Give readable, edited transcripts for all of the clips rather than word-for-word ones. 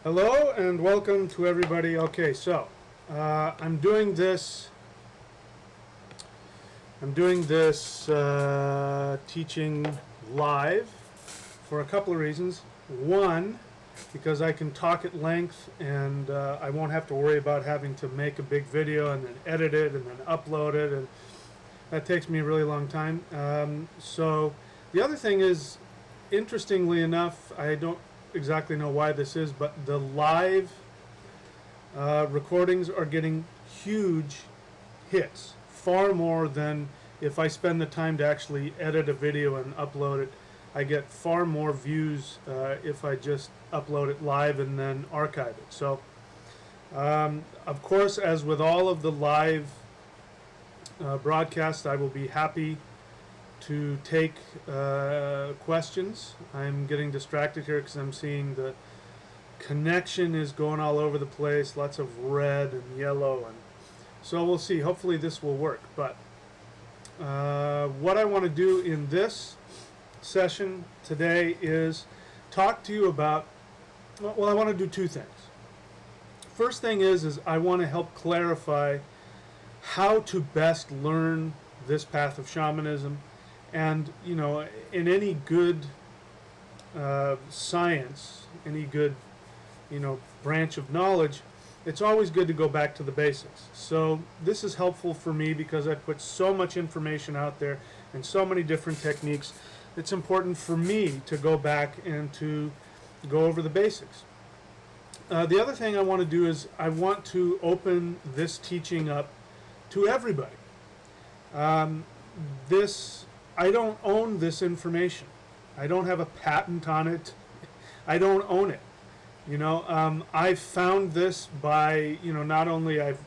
Hello and welcome to everybody. Okay, so I'm doing this. Teaching live for a couple of reasons. One, because I can talk at length and I won't have to worry about having to make a big video and then edit it and then upload it, and that takes me a really long time. So the other thing is, interestingly enough, I don't exactly know why this is, but the live recordings are getting huge hits, far more than if I spend the time to actually edit a video and upload it. I get far more views if I just upload it live and then archive it. So, of course, as with all of the live broadcasts, I will be happy to take questions. I'm getting distracted here because I'm seeing the connection is going all over the place, lots of red and yellow, and so we'll see. Hopefully this will work. But what I want to do in this session today is talk to you about, well, I want to do two things. First thing is I want to help clarify how to best learn this path of shamanism. And, you know, in any good science, any good, branch of knowledge, it's always good to go back to the basics. So this is helpful for me because I put so much information out there and so many different techniques. It's important for me to go back and to go over the basics. The other thing I want to do is I want to open this teaching up to everybody. I don't own this information. I don't have a patent on it. I don't own it. I found this by, not only I've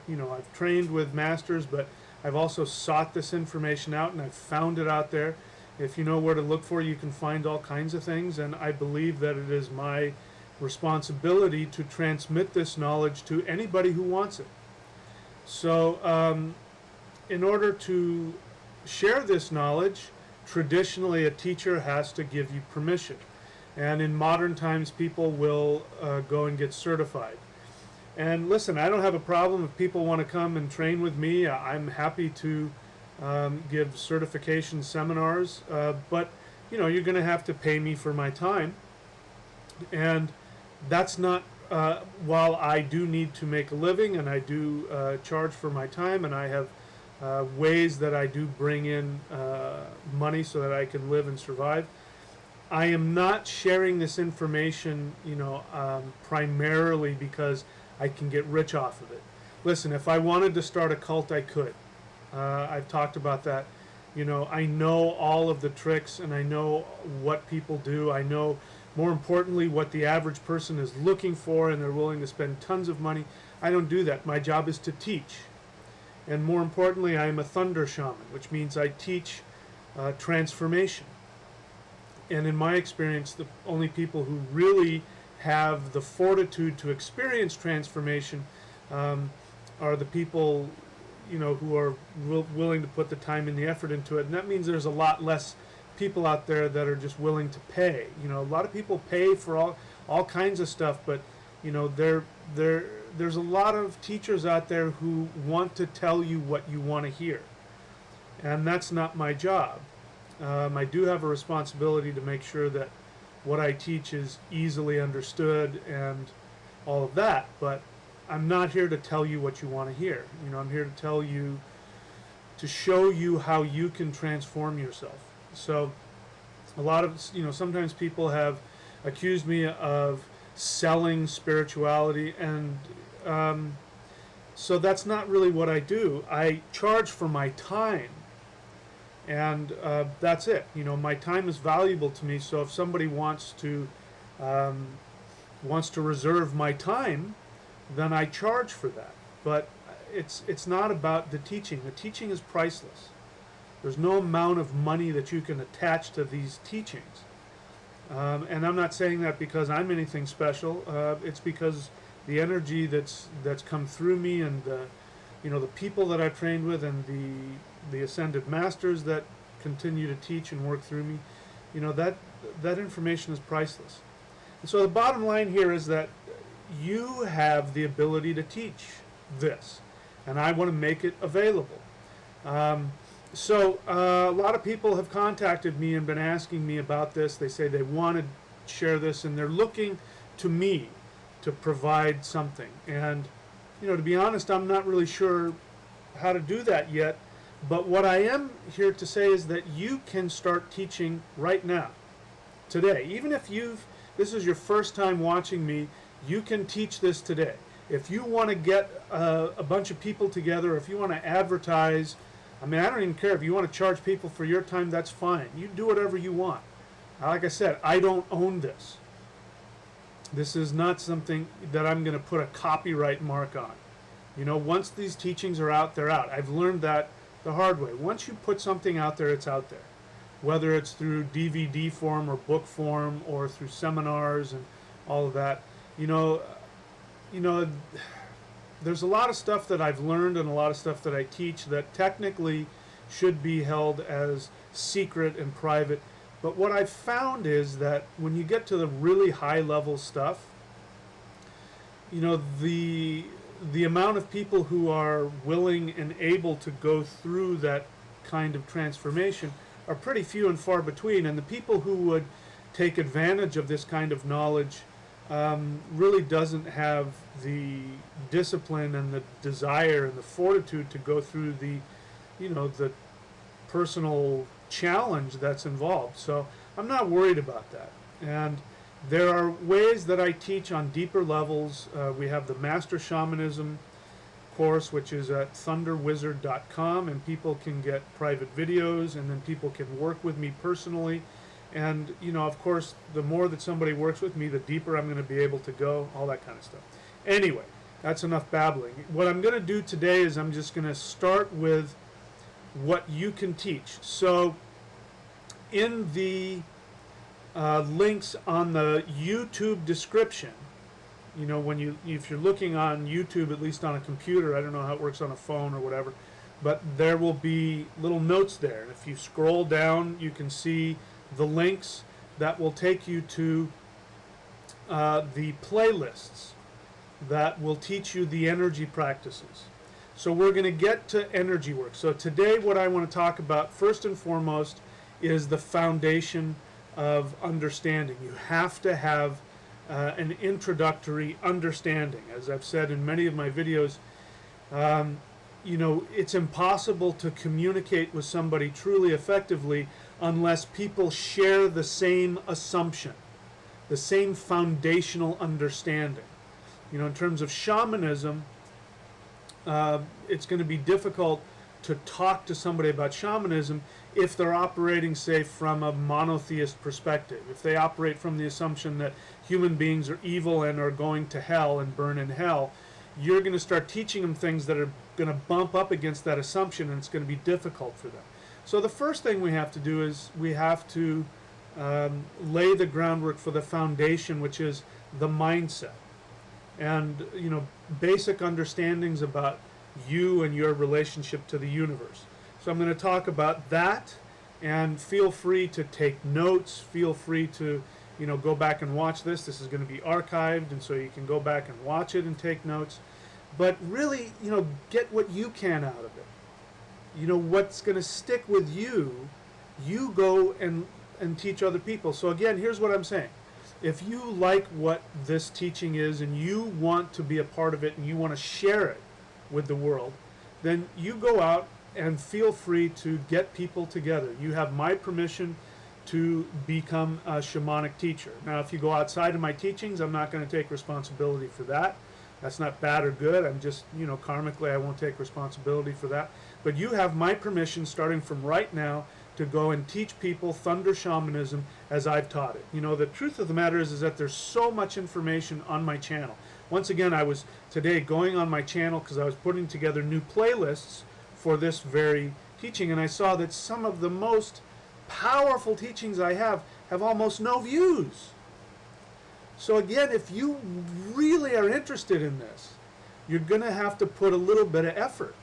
trained with masters, but I've also sought this information out and I've found it out there. If you know where to look for, you can find all kinds of things, and I believe that it is my responsibility to transmit this knowledge to anybody who wants it. So, in order to share this knowledge, traditionally a teacher has to give you permission. And in modern times, people will go and get certified. And listen, I don't have a problem if people want to come and train with me. I'm happy to give certification seminars, but you're going to have to pay me for my time. And that's not, while I do need to make a living and I do charge for my time, and I have ways that I do bring in money so that I can live and survive, I am not sharing this information, primarily because I can get rich off of it. Listen, if I wanted to start a cult, I could. I've talked about that. I know all of the tricks and I know what people do. I know, more importantly, what the average person is looking for, and they're willing to spend tons of money. I don't do that. My job is to teach. And more importantly, I am a Thunder Shaman, which means I teach transformation. And in my experience, the only people who really have the fortitude to experience transformation are the people, who are willing to put the time and the effort into it. And that means there's a lot less people out there that are just willing to pay. A lot of people pay for all kinds of stuff, but there's a lot of teachers out there who want to tell you what you want to hear. And that's not my job. I do have a responsibility to make sure that what I teach is easily understood and all of that, but I'm not here to tell you what you want to hear. I'm here to show you how you can transform yourself. So a lot of, sometimes people have accused me of selling spirituality, and so that's not really what I do. I charge for my time. And that's it. My time is valuable to me. So if somebody wants to reserve my time, then I charge for that. But it's not about the teaching. The teaching is priceless. There's no amount of money that you can attach to these teachings. And I'm not saying that because I'm anything special. It's because the energy that's come through me, and the people that I've trained with, and the ascended masters that continue to teach and work through me, that information is priceless. And so the bottom line here is that, you have the ability to teach this, and I want to make it available. So a lot of people have contacted me and been asking me about this. They say they want to share this, and they're looking to me to provide something. And, to be honest, I'm not really sure how to do that yet. But what I am here to say is that you can start teaching right now, today. Even if this is your first time watching me, you can teach this today. If you want to get a bunch of people together, if you want to advertise, I don't even care if you want to charge people for your time, that's fine. You do whatever you want. Like I said, I don't own this. This is not something that I'm going to put a copyright mark on. Once these teachings are out, they're out. I've learned that the hard way. Once you put something out there, it's out there. Whether it's through DVD form or book form or through seminars and all of that. There's a lot of stuff that I've learned and a lot of stuff that I teach that technically should be held as secret and private. But what I've found is that when you get to the really high level stuff, the amount of people who are willing and able to go through that kind of transformation are pretty few and far between. And the people who would take advantage of this kind of knowledge really doesn't have the discipline and the desire and the fortitude to go through the personal challenge that's involved. So I'm not worried about that. And there are ways that I teach on deeper levels. We have the Master Shamanism course, which is at thunderwizard.com, and people can get private videos, and then people can work with me personally. And, of course, the more that somebody works with me, the deeper I'm going to be able to go, all that kind of stuff. Anyway, that's enough babbling. What I'm going to do today is I'm just going to start with what you can teach. So in the links on the YouTube description, if you're looking on YouTube, at least on a computer, I don't know how it works on a phone or whatever, but there will be little notes there. And if you scroll down, you can see the links that will take you to the playlists that will teach you the energy practices. So we're going to get to energy work. So today what I want to talk about first and foremost is the foundation of understanding. You have to have an introductory understanding. As I've said in many of my videos, it's impossible to communicate with somebody truly effectively unless people share the same assumption, the same foundational understanding. In terms of shamanism, it's going to be difficult to talk to somebody about shamanism if they're operating, say, from a monotheist perspective. If they operate from the assumption that human beings are evil and are going to hell and burn in hell, you're going to start teaching them things that are going to bump up against that assumption, and it's going to be difficult for them. So the first thing we have to do is we have to lay the groundwork for the foundation, which is the mindset. And, basic understandings about you and your relationship to the universe. So I'm going to talk about that, and feel free to take notes. Feel free to, go back and watch this. This is going to be archived, and so you can go back and watch it and take notes. But really, get what you can out of it. What's going to stick with you, you go and teach other people. So again, here's what I'm saying. If you like what this teaching is and you want to be a part of it and you want to share it with the world, then you go out and feel free to get people together. You have my permission to become a shamanic teacher. Now, if you go outside of my teachings, I'm not going to take responsibility for that. That's not bad or good. I'm just, karmically, I won't take responsibility for that. But you have my permission starting from right now to go and teach people Thunder Shamanism as I've taught it. The truth of the matter is that there's so much information on my channel. Once again, I was today going on my channel because I was putting together new playlists for this very teaching, and I saw that some of the most powerful teachings I have almost no views. So again, if you really are interested in this, you're going to have to put a little bit of effort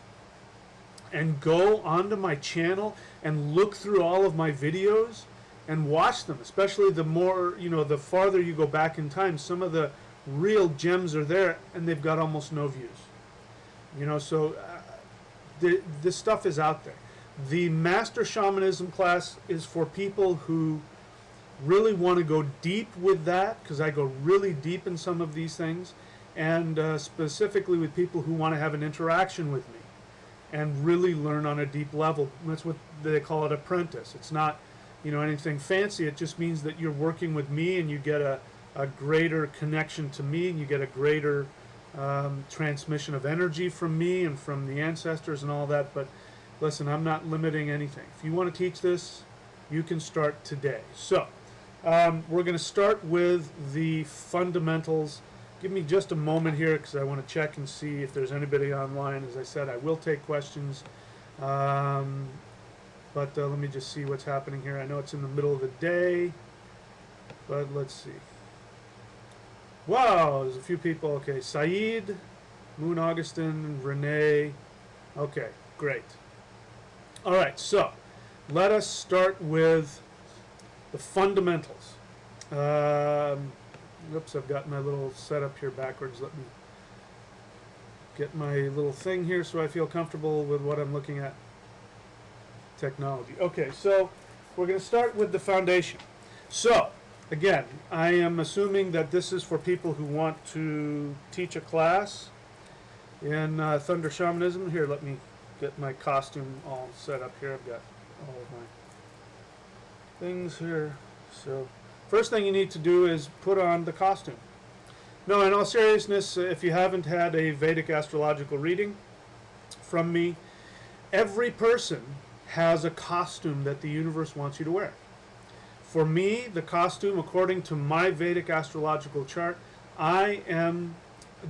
and go onto my channel and look through all of my videos and watch them, especially the more, the farther you go back in time. Some of the real gems are there, and they've got almost no views. You know, so this stuff is out there. The Master Shamanism class is for people who really want to go deep with that, because I go really deep in some of these things, and specifically with people who want to have an interaction with me and really learn on a deep level. That's what they call it, apprentice. It's not, you know, anything fancy. It just means that you're working with me and you get a greater connection to me, and you get a greater transmission of energy from me and from the ancestors and all that. But listen, I'm not limiting anything. If you want to teach this, you can start today. So we're going to start with the fundamentals. Give me just a moment here, because I want to check and see if there's anybody online. As I said, I will take questions. But let me just see what's happening here. I know it's in the middle of the day, but let's see. Wow, there's a few people. Okay, Saeed, Moon Augustin, Renee. Okay, great. All right, so let us start with the fundamentals. Oops, I've got my little setup here backwards. Let me get my little thing here so I feel comfortable with what I'm looking at. Technology. Okay, so we're going to start with the foundation. So, again, I am assuming that this is for people who want to teach a class in Thunder Shamanism. Here, let me get my costume all set up here. I've got all of my things here. So, first thing you need to do is put on the costume. No, in all seriousness, if you haven't had a Vedic astrological reading from me, every person has a costume that the universe wants you to wear. For me, the costume, according to my Vedic astrological chart, I am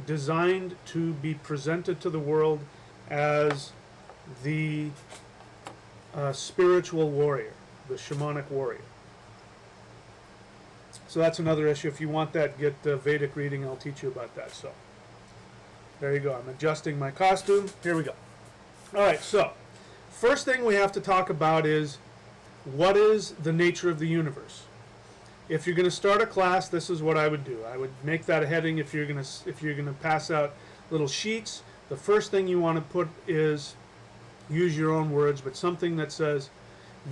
designed to be presented to the world as the spiritual warrior, the shamanic warrior. So that's another issue. If you want that, get the Vedic reading. I'll teach you about that. So there you go. I'm adjusting my costume. Here we go. All right, so first thing we have to talk about is, what is the nature of the universe? If you're going to start a class, this is what I would do. I would make that a heading. If you're going to pass out little sheets, the first thing you want to put is, use your own words, but something that says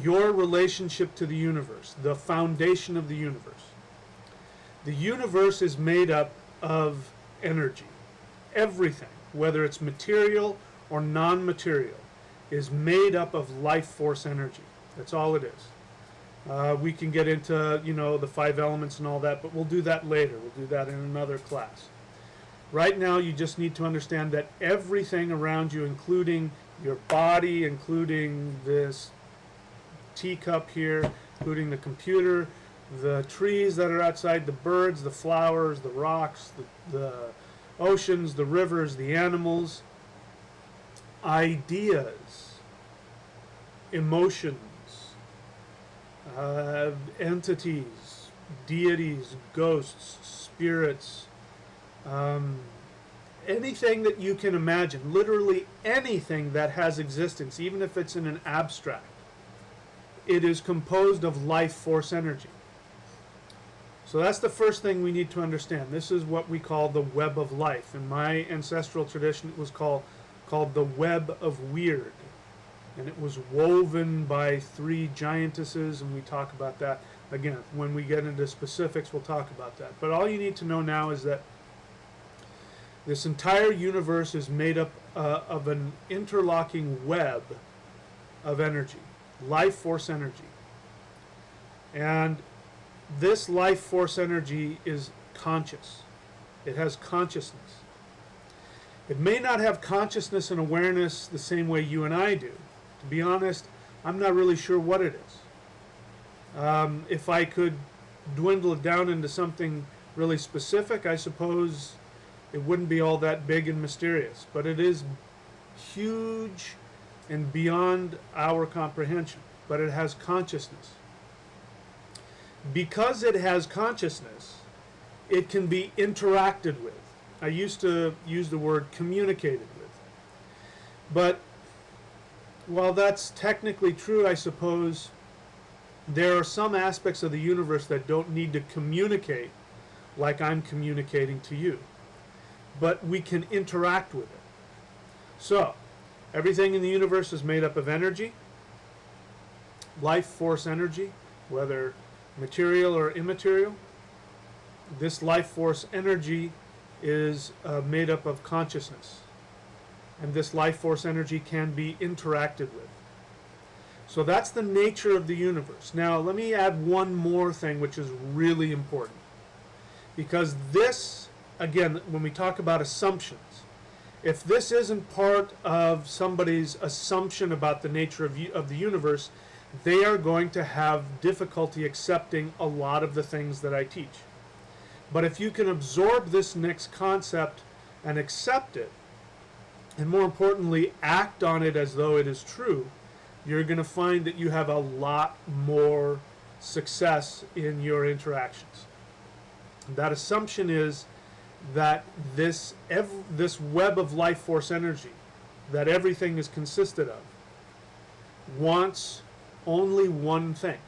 your relationship to the universe, the foundation of the universe. The universe is made up of energy. Everything, whether it's material or non-material, is made up of life force energy. That's all it is. We can get into, you know, the 5 elements and all that, but we'll do that later. We'll do that in another class. Right now, you just need to understand that everything around you, including your body, including this teacup here, including the computer, the trees that are outside, the birds, the flowers, the rocks, the oceans, the rivers, the animals, ideas, emotions, entities, deities, ghosts, spirits, anything that you can imagine, literally anything that has existence, even if it's in an abstract, it is composed of life force energy. So that's the first thing we need to understand. This is what we call the web of life. In my ancestral tradition, it was called the web of weird. And it was woven by 3 giantesses, and we talk about that. Again, when we get into specifics, we'll talk about that. But all you need to know now is that this entire universe is made up of an interlocking web of energy, life force energy. And this life force energy is conscious. It has consciousness. It may not have consciousness and awareness the same way you and I do. To be honest, I'm not really sure what it is. If I could dwindle it down into something really specific, I suppose it wouldn't be all that big and mysterious. But it is huge and beyond our comprehension. But it has consciousness. Because it has consciousness, it can be interacted with. I used to use the word communicated with. But while that's technically true, I suppose there are some aspects of the universe that don't need to communicate like I'm communicating to you. But we can interact with it. So, everything in the universe is made up of energy, life force energy, whether material or immaterial. This life force energy is made up of consciousness. And this life force energy can be interacted with. So that's the nature of the universe. Now, let me add one more thing which is really important. Because this, again, when we talk about assumptions, if this isn't part of somebody's assumption about the nature of the universe, they are going to have difficulty accepting a lot of the things that I teach. But if you can absorb this next concept and accept it, and more importantly, act on it as though it is true, you're going to find that you have a lot more success in your interactions. That assumption is that this web of life force energy that everything is consisted of wants only one thing: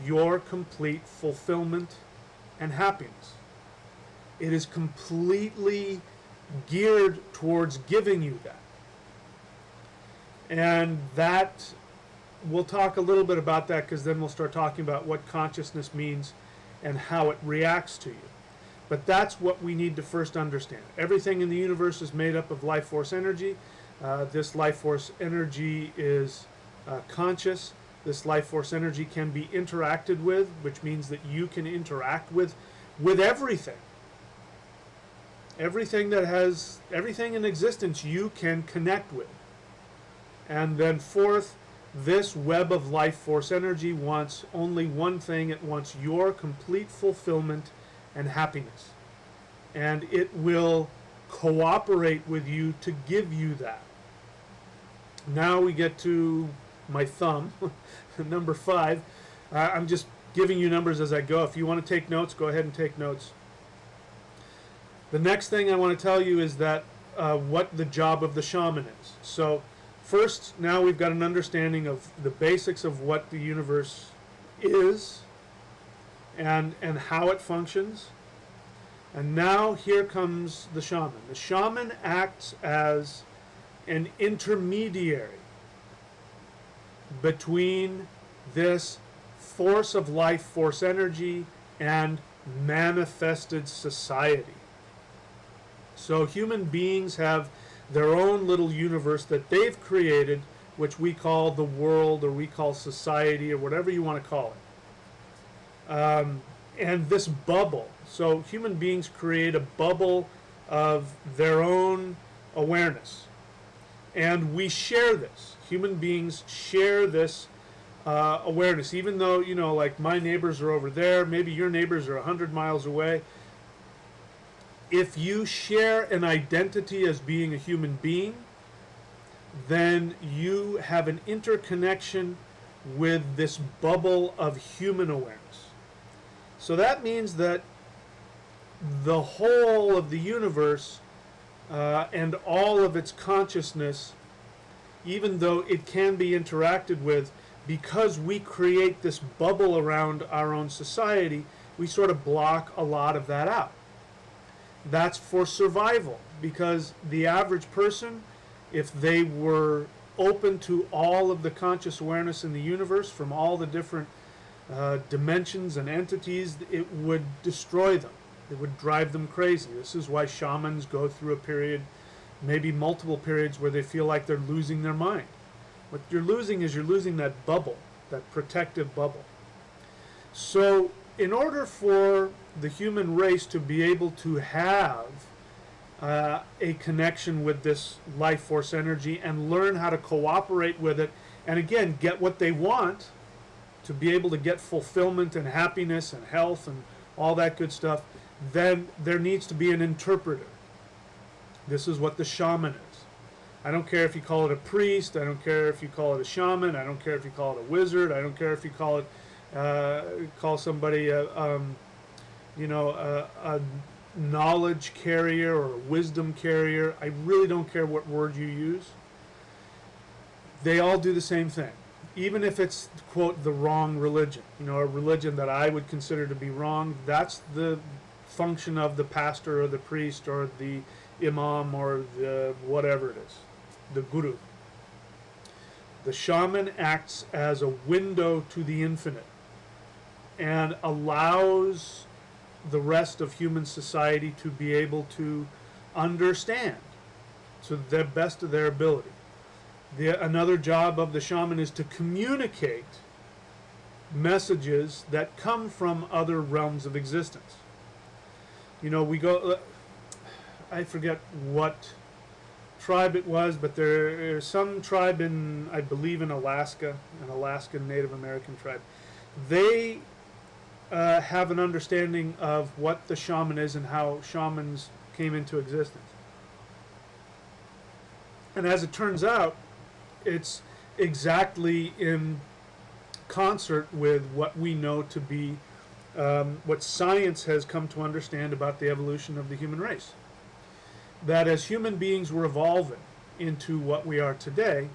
your complete fulfillment and happiness. It is completely geared towards giving you that. And that, we'll talk a little bit about that, because then we'll start talking about what consciousness means and how it reacts to you. But that's what we need to first understand. Everything in the universe is made up of life force energy. This life force energy is conscious. This life force energy can be interacted with, which means that you can interact with everything. Everything in existence you can connect with. And then fourth, this web of life force energy wants only one thing: it wants your complete fulfillment and happiness. And it will cooperate with you to give you that. Now we get to my thumb, number 5. I'm just giving you numbers as I go. If you want to take notes, go ahead and take notes. The next thing I want to tell you is that what the job of the shaman is. So first, now we've got an understanding of the basics of what the universe is and how it functions. And now here comes the shaman. The shaman acts as an intermediary between this force of life, force energy, and manifested society. So human beings have their own little universe that they've created, which we call the world, or we call society, or whatever you want to call it. And this bubble, so human beings create a bubble of their own awareness. And we share this. Human beings share this awareness, even though, like my neighbors are over there, maybe your neighbors are 100 miles away. If you share an identity as being a human being, then you have an interconnection with this bubble of human awareness. So that means that the whole of the universe and all of its consciousness, even though it can be interacted with, because we create this bubble around our own society, we sort of block a lot of that out. That's for survival, because the average person, if they were open to all of the conscious awareness in the universe from all the different dimensions and entities, it would destroy them. It would drive them crazy. This is why shamans go through a period, maybe multiple periods, where they feel like they're losing their mind. What you're losing is you're losing that bubble, that protective bubble. So in order for the human race to be able to have a connection with this life force energy and learn how to cooperate with it, and again, get what they want, to be able to get fulfillment and happiness and health and all that good stuff, then there needs to be an interpreter. This is what the shaman is. I don't care if you call it a priest, I don't care if you call it a shaman, I don't care if you call it a wizard, I don't care if you call somebody a knowledge carrier or a wisdom carrier. I really don't care what word you use. They all do the same thing. even if it's, quote, the wrong religion, a religion that I would consider to be wrong, that's the function of the pastor or the priest or the imam or the whatever it is, the guru. The shaman acts as a window to the infinite and allows the rest of human society to be able to understand to the best of their ability. Another job of the shaman is to communicate messages that come from other realms of existence. We go, I forget what tribe it was, but there's some tribe I believe in Alaska, an Alaskan Native American tribe. They have an understanding of what the shaman is and how shamans came into existence. And as it turns out, it's exactly in concert with what we know to be what science has come to understand about the evolution of the human race. That as human beings were evolving into what we are today,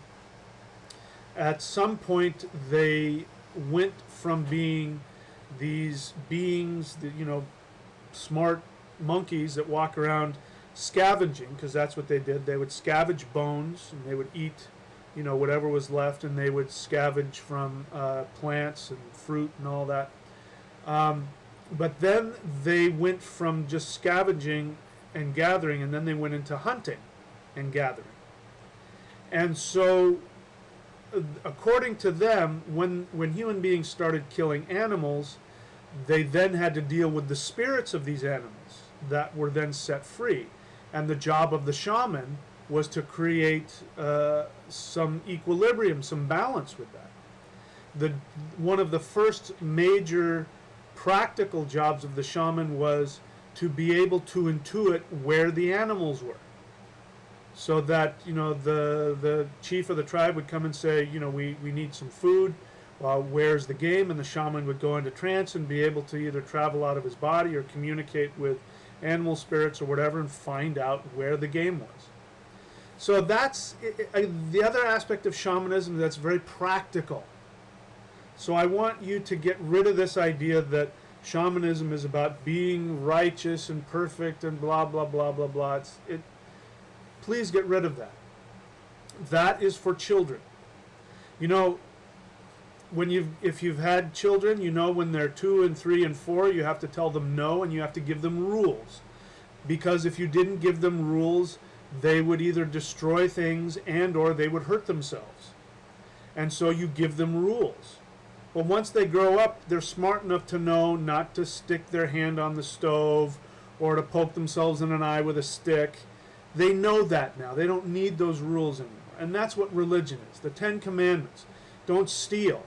at some point they went from being these beings, smart monkeys that walk around scavenging, because that's what they did. They would scavenge bones and they would eat whatever was left, and they would scavenge from plants and fruit and all that. But then they went from just scavenging and gathering, and then they went into hunting and gathering. And so, according to them, when human beings started killing animals, they then had to deal with the spirits of these animals that were then set free. And the job of the shaman was to create some equilibrium, some balance with that. One of the first major practical jobs of the shaman was to be able to intuit where the animals were. So that, the chief of the tribe would come and say, we need some food. Where's the game? And the shaman would go into trance and be able to either travel out of his body or communicate with animal spirits or whatever and find out where the game was. So that's the other aspect of shamanism that's very practical. So I want you to get rid of this idea that shamanism is about being righteous and perfect and blah, blah, blah, blah, blah. Please get rid of that. That is for children. If you've had children, when they're 2 and 3 and 4, you have to tell them no, and you have to give them rules. Because if you didn't give them rules, they would either destroy things and or they would hurt themselves. And so you give them rules. Well, once they grow up, they're smart enough to know not to stick their hand on the stove or to poke themselves in an eye with a stick. They know that now. They don't need those rules anymore. And that's what religion is. The 10 Commandments. Don't steal.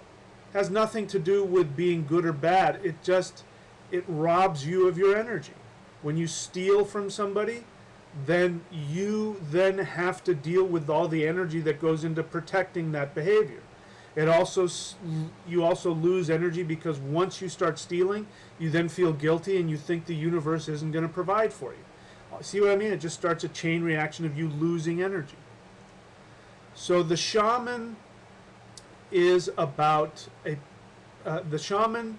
It has nothing to do with being good or bad. It robs you of your energy. When you steal from somebody, then you then have to deal with all the energy that goes into protecting that behavior. You also lose energy because once you start stealing, you then feel guilty and you think the universe isn't going to provide for you. See what I mean? It just starts a chain reaction of you losing energy. So the shaman is about the shaman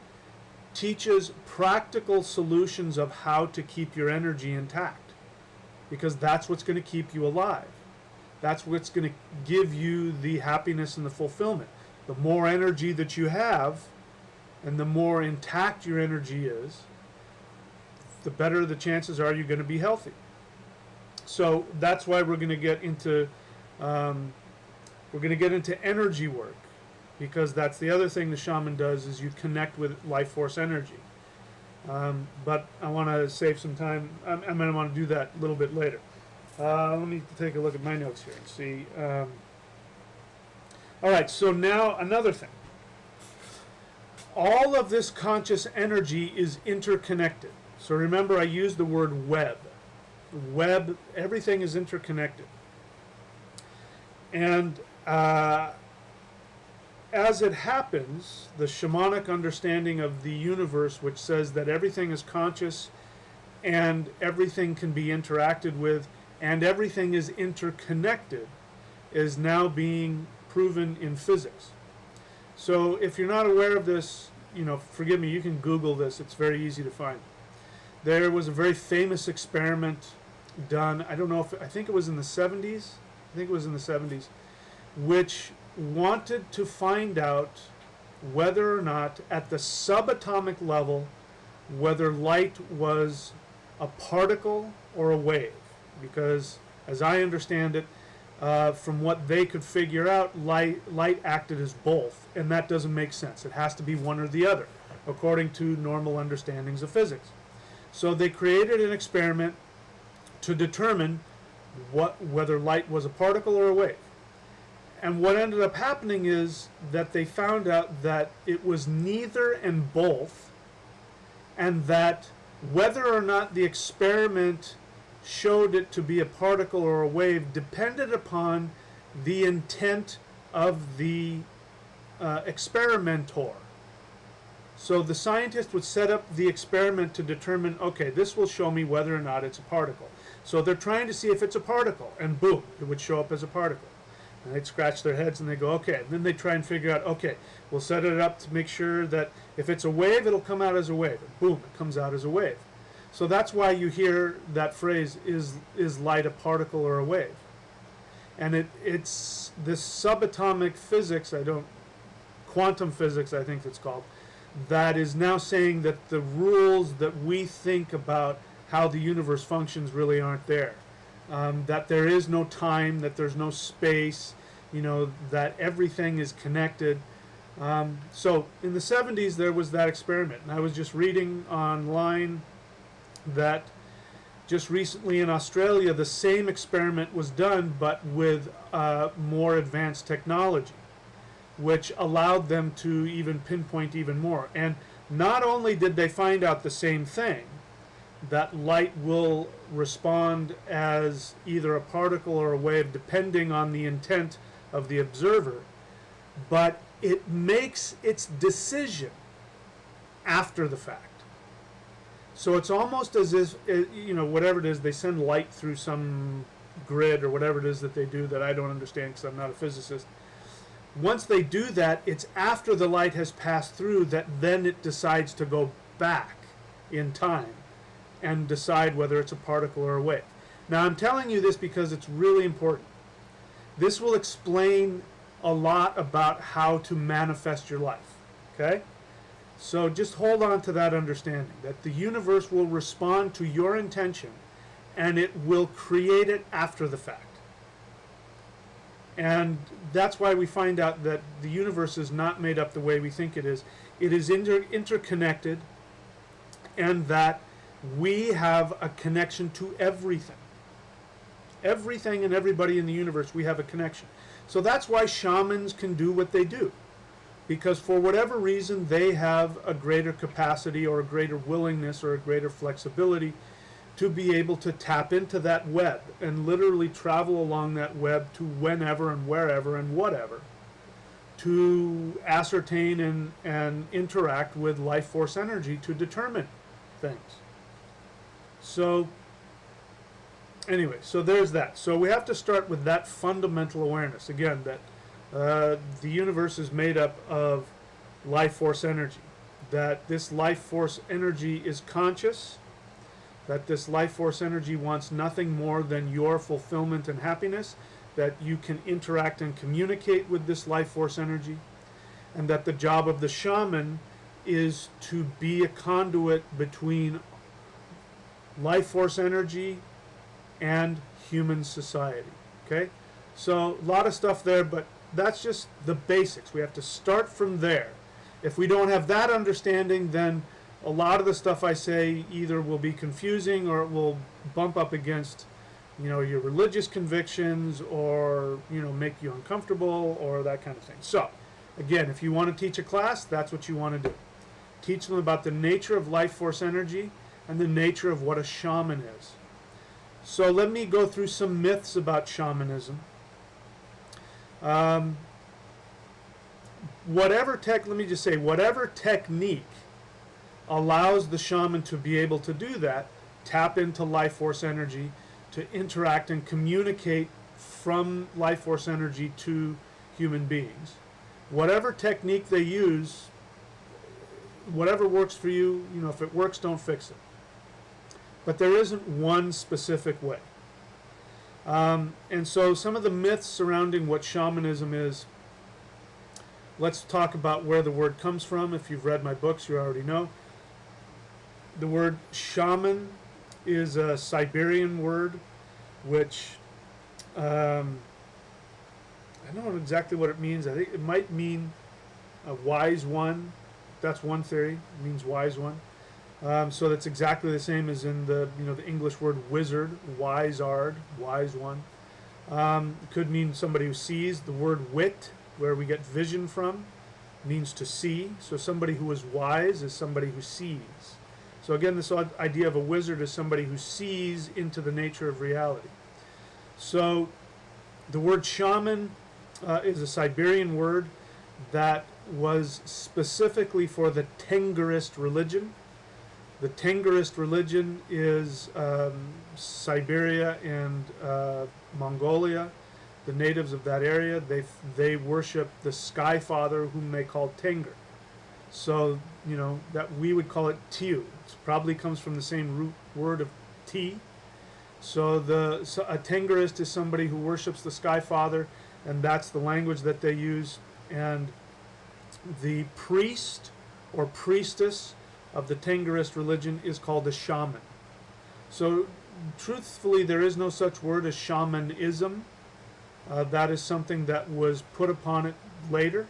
teaches practical solutions of how to keep your energy intact, because that's what's going to keep you alive. That's what's going to give you the happiness and the fulfillment. The more energy that you have and the more intact your energy is, the better the chances are you're going to be healthy. So that's why we're going to get into energy work, because that's the other thing the shaman does, is you connect with life force energy. But I want to save some time. I'm going to want to do that a little bit later. Let me take a look at my notes here and see. All right, so now another thing. All of this conscious energy is interconnected. So remember, I used the word web. Web, everything is interconnected. And as it happens, the shamanic understanding of the universe, which says that everything is conscious and everything can be interacted with and everything is interconnected, is now being proven in physics. So if you're not aware of this, forgive me, you can Google this. It's very easy to find. There was a very famous experiment done, I don't know if, I think it was in the 70s, which wanted to find out whether or not at the subatomic level, whether light was a particle or a wave. Because as I understand it, from what they could figure out, light acted as both, and that doesn't make sense. It has to be one or the other, according to normal understandings of physics. So they created an experiment to determine whether light was a particle or a wave. And what ended up happening is that they found out that it was neither and both, and that whether or not the experiment showed it to be a particle or a wave depended upon the intent of the experimenter. So the scientist would set up the experiment to determine, okay, this will show me whether or not it's a particle. So they're trying to see if it's a particle, and boom, it would show up as a particle. And they'd scratch their heads and they go, okay. And then they try and figure out, okay, we'll set it up to make sure that if it's a wave, it'll come out as a wave. And boom, it comes out as a wave. So that's why you hear that phrase, is light a particle or a wave? And it's this subatomic physics, quantum physics I think it's called, that is now saying that the rules that we think about how the universe functions really aren't there. That there is no time, that there's no space, that everything is connected. So in the 70s there was that experiment, and I was just reading online that just recently in Australia the same experiment was done, but with more advanced technology, which allowed them to even pinpoint even more. And not only did they find out the same thing, that light will respond as either a particle or a wave depending on the intent of the observer, but it makes its decision after the fact. So it's almost as if, whatever it is, they send light through some grid or whatever it is that they do that I don't understand because I'm not a physicist. Once they do that, it's after the light has passed through that then it decides to go back in time and decide whether it's a particle or a wave. Now I'm telling you this because it's really important. This will explain a lot about how to manifest your life. Okay? So just hold on to that understanding, that the universe will respond to your intention and it will create it after the fact. And that's why we find out that the universe is not made up the way we think it is. It is interconnected, and that we have a connection to everything. Everything and everybody in the universe, we have a connection. So that's why shamans can do what they do. Because for whatever reason, they have a greater capacity or a greater willingness or a greater flexibility to be able to tap into that web and literally travel along that web to whenever and wherever and whatever to ascertain and interact with life force energy to determine things. So anyway, so there's that. So we have to start with that fundamental awareness. Again, that the universe is made up of life force energy. That this life force energy is conscious. That this life force energy wants nothing more than your fulfillment and happiness. That you can interact and communicate with this life force energy. And that the job of the shaman is to be a conduit between life force energy and human society. Okay? So a lot of stuff there, but that's just the basics. We have to start from there. If we don't have that understanding, then a lot of the stuff I say either will be confusing or it will bump up against, your religious convictions, or, make you uncomfortable, or that kind of thing. So, again, if you want to teach a class, that's what you want to do. Teach them about the nature of life force energy and the nature of what a shaman is. So let me go through some myths about shamanism. Whatever technique allows the shaman to be able to do that, tap into life force energy, to interact and communicate from life force energy to human beings, whatever technique they use, whatever works for you, if it works, don't fix it. But there isn't one specific way. And so some of the myths surrounding what shamanism is, let's talk about where the word comes from. If you've read my books, you already know. The word shaman is a Siberian word, which I don't know exactly what it means. I think it might mean a wise one. That's one theory. It means wise one. So that's exactly the same as in the English word wizard, wise-ard, wise one. It could mean somebody who sees. The word wit, where we get vision from, means to see. So somebody who is wise is somebody who sees. So again, this idea of a wizard is somebody who sees into the nature of reality. So the word shaman is a Siberian word that was specifically for the Tengrist religion. The Tengrist religion is Siberia and Mongolia, the natives of that area. They worship the Sky Father, whom they call Tengr. So, that we would call it Tiu. It probably comes from the same root word of tea. So a Tengrist is somebody who worships the Sky Father, and that's the language that they use. And the priest or priestess of the Tengrist religion is called a shaman. So truthfully, there is no such word as shamanism. That is something that was put upon it later.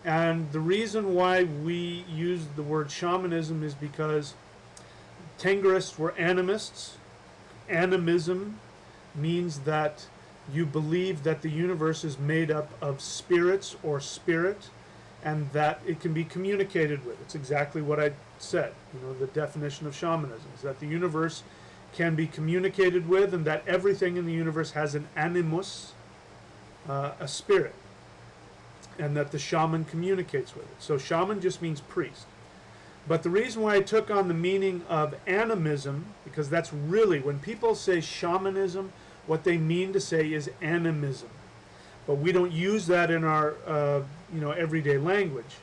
And the reason why we use the word shamanism is because Tengrists were animists. Animism means that you believe that the universe is made up of spirits or spirit, and that it can be communicated with. It's exactly what I said. The definition of shamanism is that the universe can be communicated with, and that everything in the universe has an animus, a spirit, and that the shaman communicates with it. So shaman just means priest. But the reason why I took on the meaning of animism, because that's really, when people say shamanism, what they mean to say is animism. But we don't use that in our everyday language.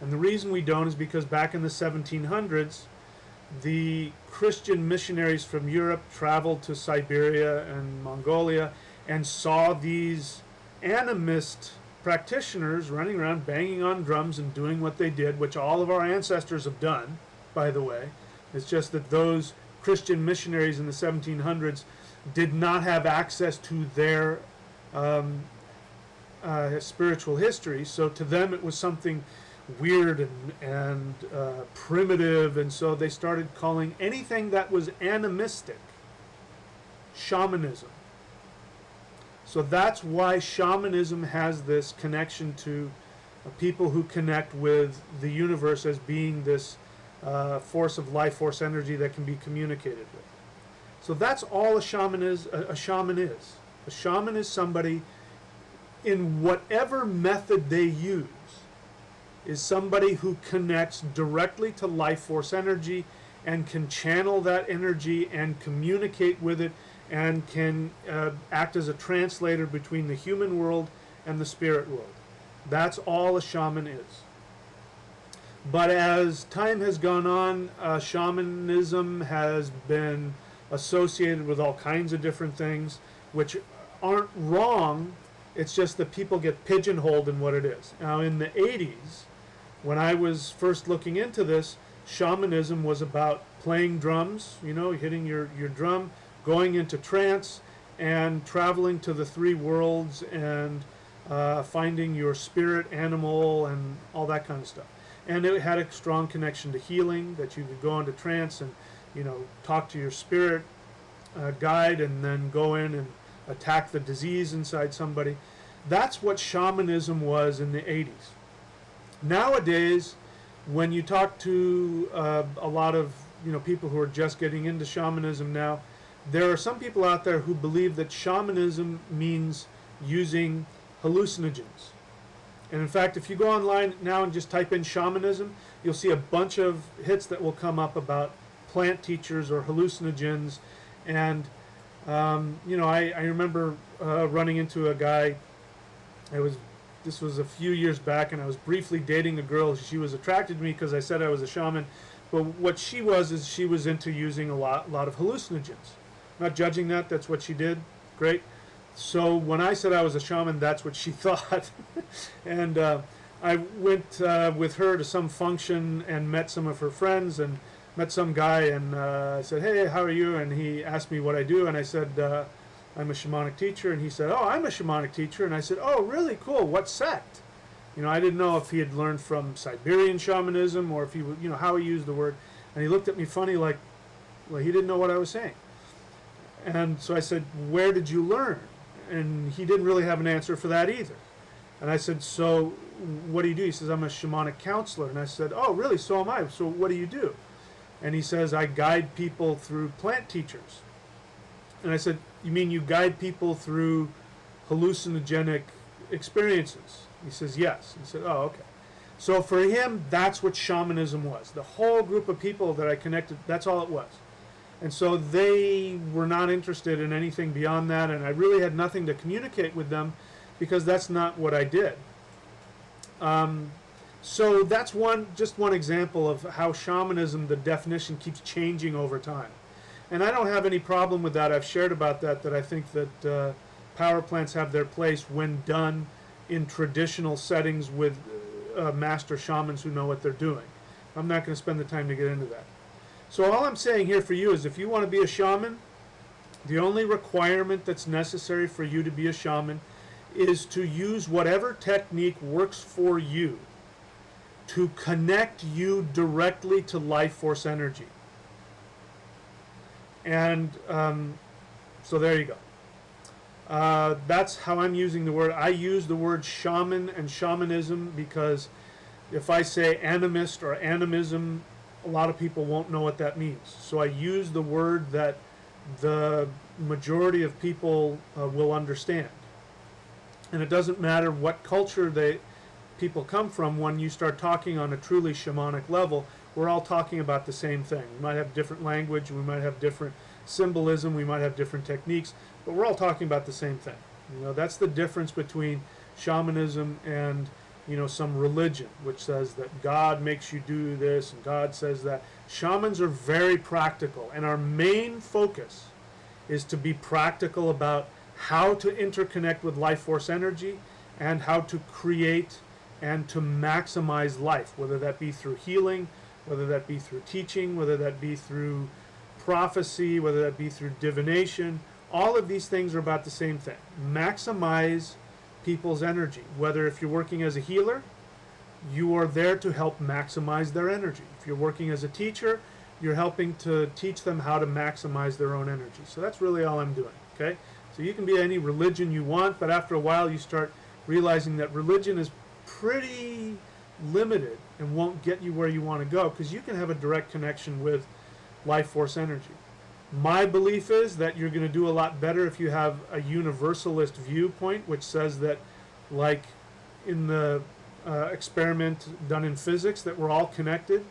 And the reason we don't is because back in the 1700s, the Christian missionaries from Europe traveled to Siberia and Mongolia and saw these animist practitioners running around banging on drums and doing what they did, which all of our ancestors have done, by the way. It's just that those Christian missionaries in the 1700s did not have access to their spiritual history, so to them it was something weird and primitive, and so they started calling anything that was animistic shamanism. So that's why shamanism has this connection to people who connect with the universe as being this force of life, force energy that can be communicated with. So that's all a shaman is. A shaman is somebody, in whatever method they use, is somebody who connects directly to life force energy and can channel that energy and communicate with it and can act as a translator between the human world and the spirit world. That's all a shaman is. But as time has gone on, shamanism has been associated with all kinds of different things, which aren't wrong. It's just that people get pigeonholed in what it is. Now, in the 80s, when I was first looking into this, shamanism was about playing drums, hitting your drum, going into trance, and traveling to the three worlds and finding your spirit animal and all that kind of stuff. And it had a strong connection to healing, that you could go into trance and talk to your spirit guide and then go in and attack the disease inside somebody. That's what shamanism was in the 80s. Nowadays, when you talk to a lot of people who are just getting into shamanism now, there are some people out there who believe that shamanism means using hallucinogens. And in fact, if you go online now and just type in shamanism, you'll see a bunch of hits that will come up about plant teachers or hallucinogens. And I remember running into a guy. I was this was a few years back, and I was briefly dating a girl. She was attracted to me because I said I was a shaman, but what she was is she was into using a lot of hallucinogens. Not judging that, that's what she did. Great. So when I said I was a shaman, that's what she thought. And I went with her to some function and met some of her friends and met some guy, and I said, hey, how are you? And he asked me what I do, and I said, I'm a shamanic teacher. And he said, oh, I'm a shamanic teacher. And I said, oh, really? Cool. What sect? You know, I didn't know if he had learned from Siberian shamanism or if he would, you know, how he used the word. And he looked at me funny like, well, he didn't know what I was saying. And so I said, where did you learn? And he didn't really have an answer for that either. And I said, so what do you do? He says, I'm a shamanic counselor. And I said, oh, really? So am I. So what do you do? And he says, I guide people through plant teachers. And I said, you mean you guide people through hallucinogenic experiences? He says, yes. He said, oh, okay. So for him, that's what shamanism was. The whole group of people that I connected, that's all it was. And so they were not interested in anything beyond that, and I really had nothing to communicate with them because that's not what I did. So that's just one example of how shamanism, the definition, keeps changing over time. And I don't have any problem with that. I've shared about that I think that power plants have their place when done in traditional settings with master shamans who know what they're doing. I'm not going to spend the time to get into that. So all I'm saying here for you is if you want to be a shaman, the only requirement that's necessary for you to be a shaman is to use whatever technique works for you to connect you directly to life force energy. And so there you go. That's how I'm using the word. I use the word shaman and shamanism because if I say animist or animism, a lot of people won't know what that means. So I use the word that the majority of people will understand. And it doesn't matter what culture people come from. When you start talking on a truly shamanic level, we're all talking about the same thing. We might have different language, we might have different symbolism, we might have different techniques, but we're all talking about the same thing. You know, that's the difference between shamanism and, you know, some religion which says that God makes you do this and God says that. Shamans are very practical, and our main focus is to be practical about how to interconnect with life force energy and how to create and to maximize life, whether that be through healing, whether that be through teaching, whether that be through prophecy, whether that be through divination. All of these things are about the same thing. Maximize people's energy. Whether if you're working as a healer, you are there to help maximize their energy. If you're working as a teacher, you're helping to teach them how to maximize their own energy. So that's really all I'm doing, okay? So you can be any religion you want, but after a while you start realizing that religion is pretty limited and won't get you where you want to go, because you can have a direct connection with life force energy. My belief is that you're going to do a lot better if you have a universalist viewpoint, which says that, like in the experiment done in physics, that we're all connected,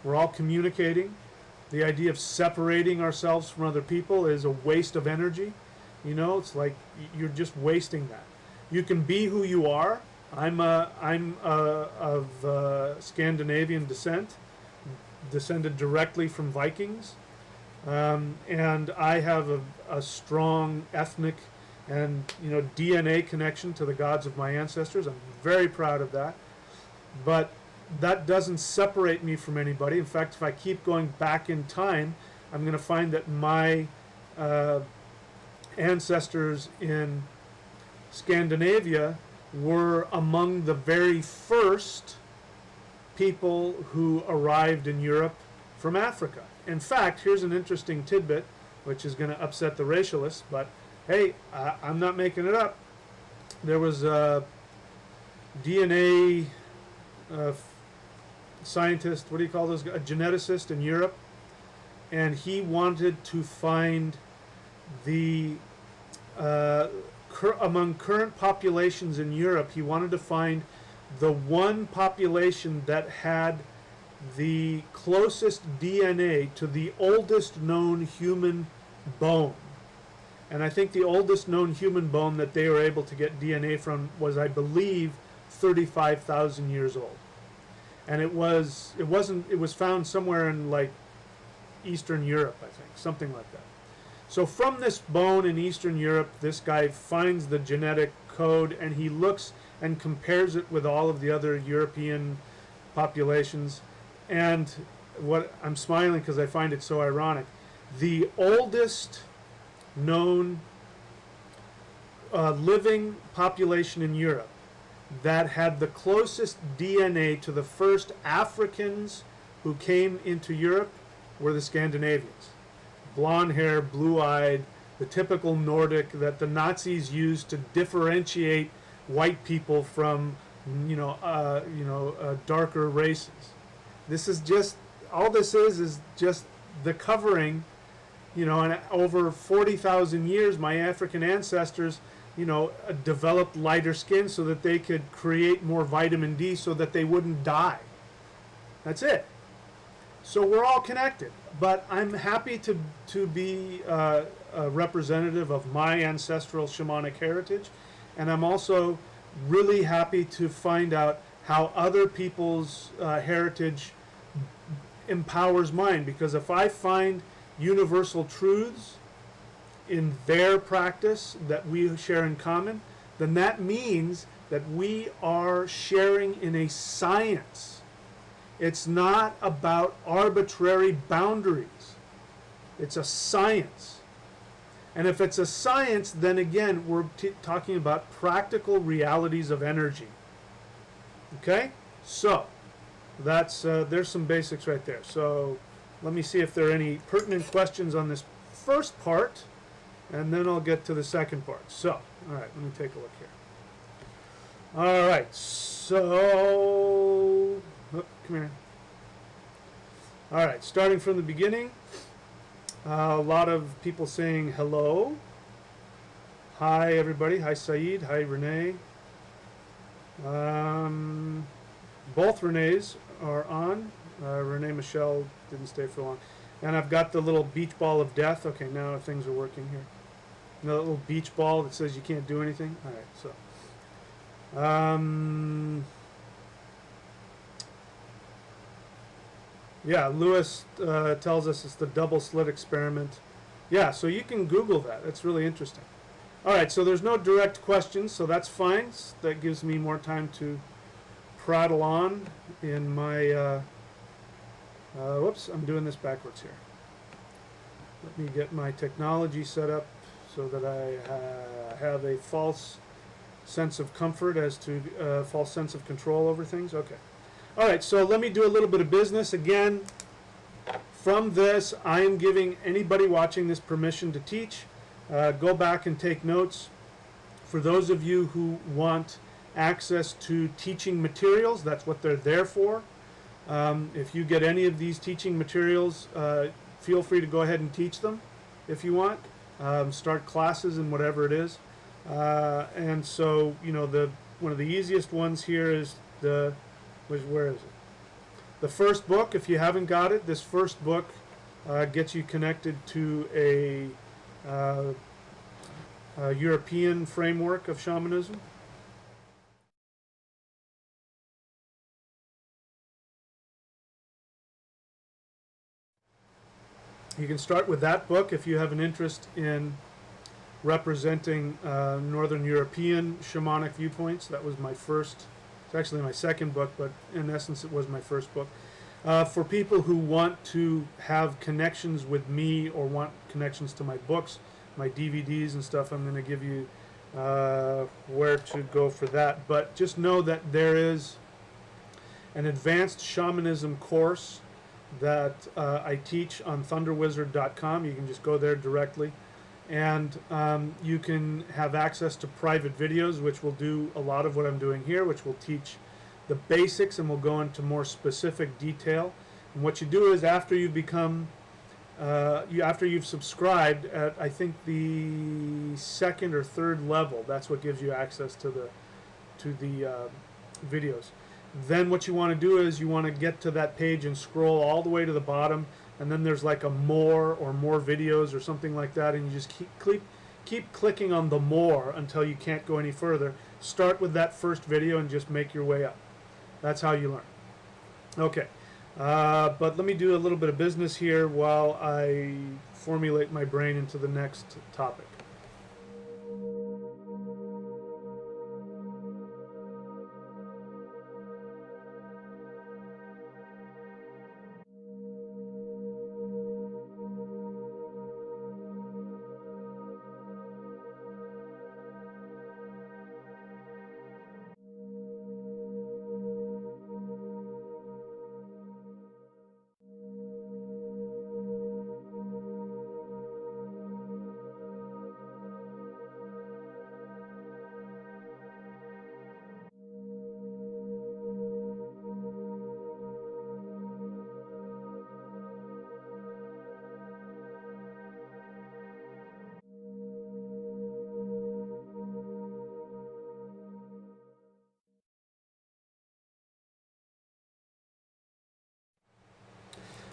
we're all communicating. The idea of separating ourselves from other people is a waste of energy. You know, it's like you're just wasting that. You can be who you are. I'm of Scandinavian descent, descended directly from Vikings. And I have a strong ethnic and, you know, DNA connection to the gods of my ancestors. I'm very proud of that. But that doesn't separate me from anybody. In fact, if I keep going back in time, I'm going to find that my ancestors in Scandinavia were among the very first people who arrived in Europe from Africa. In fact, here's an interesting tidbit, which is going to upset the racialists, but hey, I'm not making it up. There was a DNA scientist, what do you call those guys? A geneticist in Europe, and he wanted to find the among current populations in Europe, he wanted to find the one population that had the closest DNA to the oldest known human bone. And I think the oldest known human bone that they were able to get DNA from was, I believe, 35,000 years old. And it was found somewhere in like Eastern Europe, I think, something like that. So from this bone in Eastern Europe, this guy finds the genetic code, and he looks and compares it with all of the other European populations. And what I'm smiling because I find it so ironic. The oldest known living population in Europe that had the closest DNA to the first Africans who came into Europe were the Scandinavians. Blonde hair, blue-eyed, the typical Nordic that the Nazis used to differentiate white people from, darker races. This is just, all this is just the covering, and over 40,000 years, my African ancestors, developed lighter skin so that they could create more vitamin D so that they wouldn't die. That's it. So we're all connected. But I'm happy to be a representative of my ancestral shamanic heritage. And I'm also really happy to find out how other people's heritage empowers mine. Because if I find universal truths in their practice that we share in common, then that means that we are sharing in a science. It's not about arbitrary boundaries. It's a science. And if it's a science, then again, we're talking about practical realities of energy. Okay? So, that's there's some basics right there. So, let me see if there are any pertinent questions on this first part, and then I'll get to the second part. So, all right, let me take a look here. All right, so, come here. All right, starting from the beginning, a lot of people saying hello. Hi, everybody. Hi, Saeed. Hi, Renee. Both Renees are on. Renee Michelle didn't stay for long. And I've got the little beach ball of death. Okay, now things are working here. That little beach ball that says you can't do anything. All right, so. Yeah, Lewis tells us it's the double slit experiment. Yeah, so you can Google that. It's really interesting. All right, so there's no direct questions, so that's fine. That gives me more time to prattle on in my... whoops, I'm doing this backwards here. Let me get my technology set up so that I have a false sense of comfort as to false sense of control over things. Okay. All right, so let me do a little bit of business. Again, from this, I am giving anybody watching this permission to teach. Go back and take notes. For those of you who want access to teaching materials, that's what they're there for. If you get any of these teaching materials, feel free to go ahead and teach them if you want. Start classes and whatever it is. And so, one of the easiest ones here is where is it? The first book. If you haven't got it, this first book gets you connected to a European framework of shamanism. You can start with that book if you have an interest in representing Northern European shamanic viewpoints. That was my first, it's actually my second book, but in essence it was my first book. For people who want to have connections with me or want connections to my books, my DVDs and stuff, I'm going to give you where to go for that. But just know that there is an advanced shamanism course that I teach on thunderwizard.com. You can just go there directly. And you can have access to private videos, which will do a lot of what I'm doing here, which will teach the basics and will go into more specific detail. And what you do is after you've become, after you've subscribed at, I think, the second or third level, that's what gives you access to the videos. Then what you want to do is you want to get to that page and scroll all the way to the bottom, and then there's like a more videos or something like that, and you just keep clicking on the more until you can't go any further, start with that first video and just make your way up. That's how you learn. Okay, but let me do a little bit of business here while I formulate my brain into the next topic.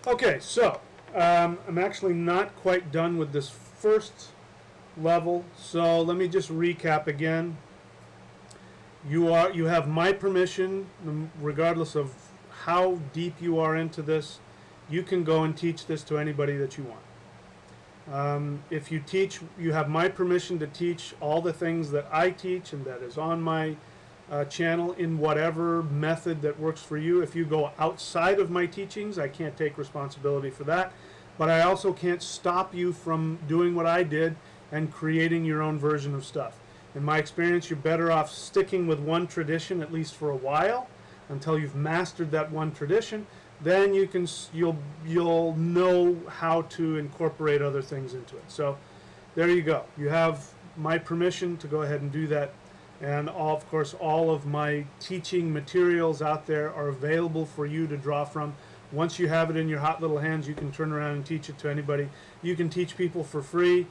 Okay, so I'm actually not quite done with this first level, so let me just recap again. You have my permission, regardless of how deep you are into this. You can go and teach this to anybody that you want. If you teach, you have my permission to teach all the things that I teach and that is on my channel in whatever method that works for you. If you go outside of my teachings, I can't take responsibility for that, but I also can't stop you from doing what I did and creating your own version of stuff. In my experience, you're better off sticking with one tradition at least for a while until you've mastered that one tradition. Then you'll know how to incorporate other things into it. So there you go. You have my permission to go ahead and do that. And of course, all of my teaching materials out there are available for you to draw from. Once you have it in your hot little hands, you can turn around and teach it to anybody. You can teach people for free.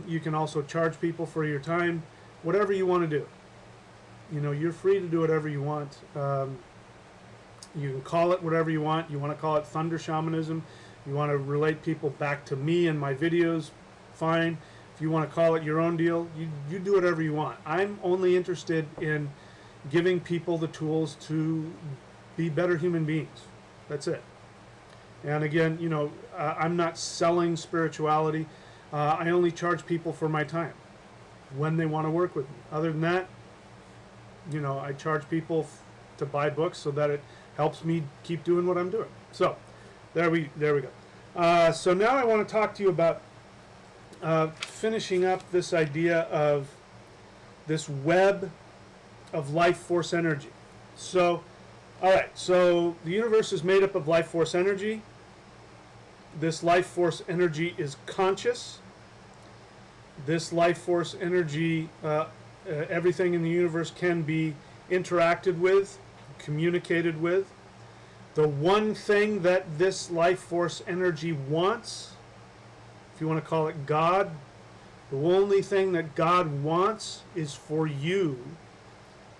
You can also charge people for your time. Whatever you want to do. You know, you're free to do whatever you want. You can call it whatever you want. You want to call it Thunder Shamanism. You want to relate people back to me and my videos, fine. If you want to call it your own deal, you do whatever you want. I'm only interested in giving people the tools to be better human beings. That's it. And again, you know, I'm not selling spirituality. I only charge people for my time when they want to work with me. Other than that, you know, I charge people to buy books so that it helps me keep doing what I'm doing. So there we go. So now I want to talk to you about finishing up this idea of this web of life force energy. So, all right, so the universe is made up of life force energy. This life force energy is conscious. This life force energy, everything in the universe can be interacted with, communicated with. The one thing that this life force energy wants, if you want to call it God, the only thing that God wants is for you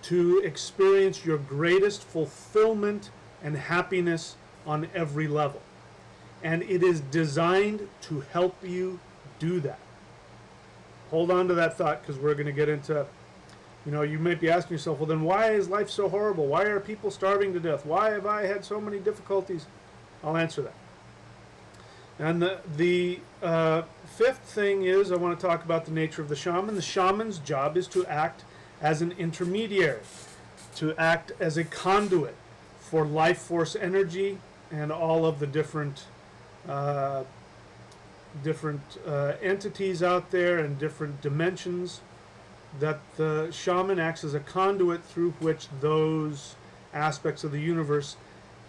to experience your greatest fulfillment and happiness on every level. And it is designed to help you do that. Hold on to that thought, because we're going to get into, you know, you might be asking yourself, well, then why is life so horrible? Why are people starving to death? Why have I had so many difficulties? I'll answer that. And the fifth thing is I want to talk about the nature of the shaman. The shaman's job is to act as an intermediary, to act as a conduit for life force energy and all of the different entities out there and different dimensions, that the shaman acts as a conduit through which those aspects of the universe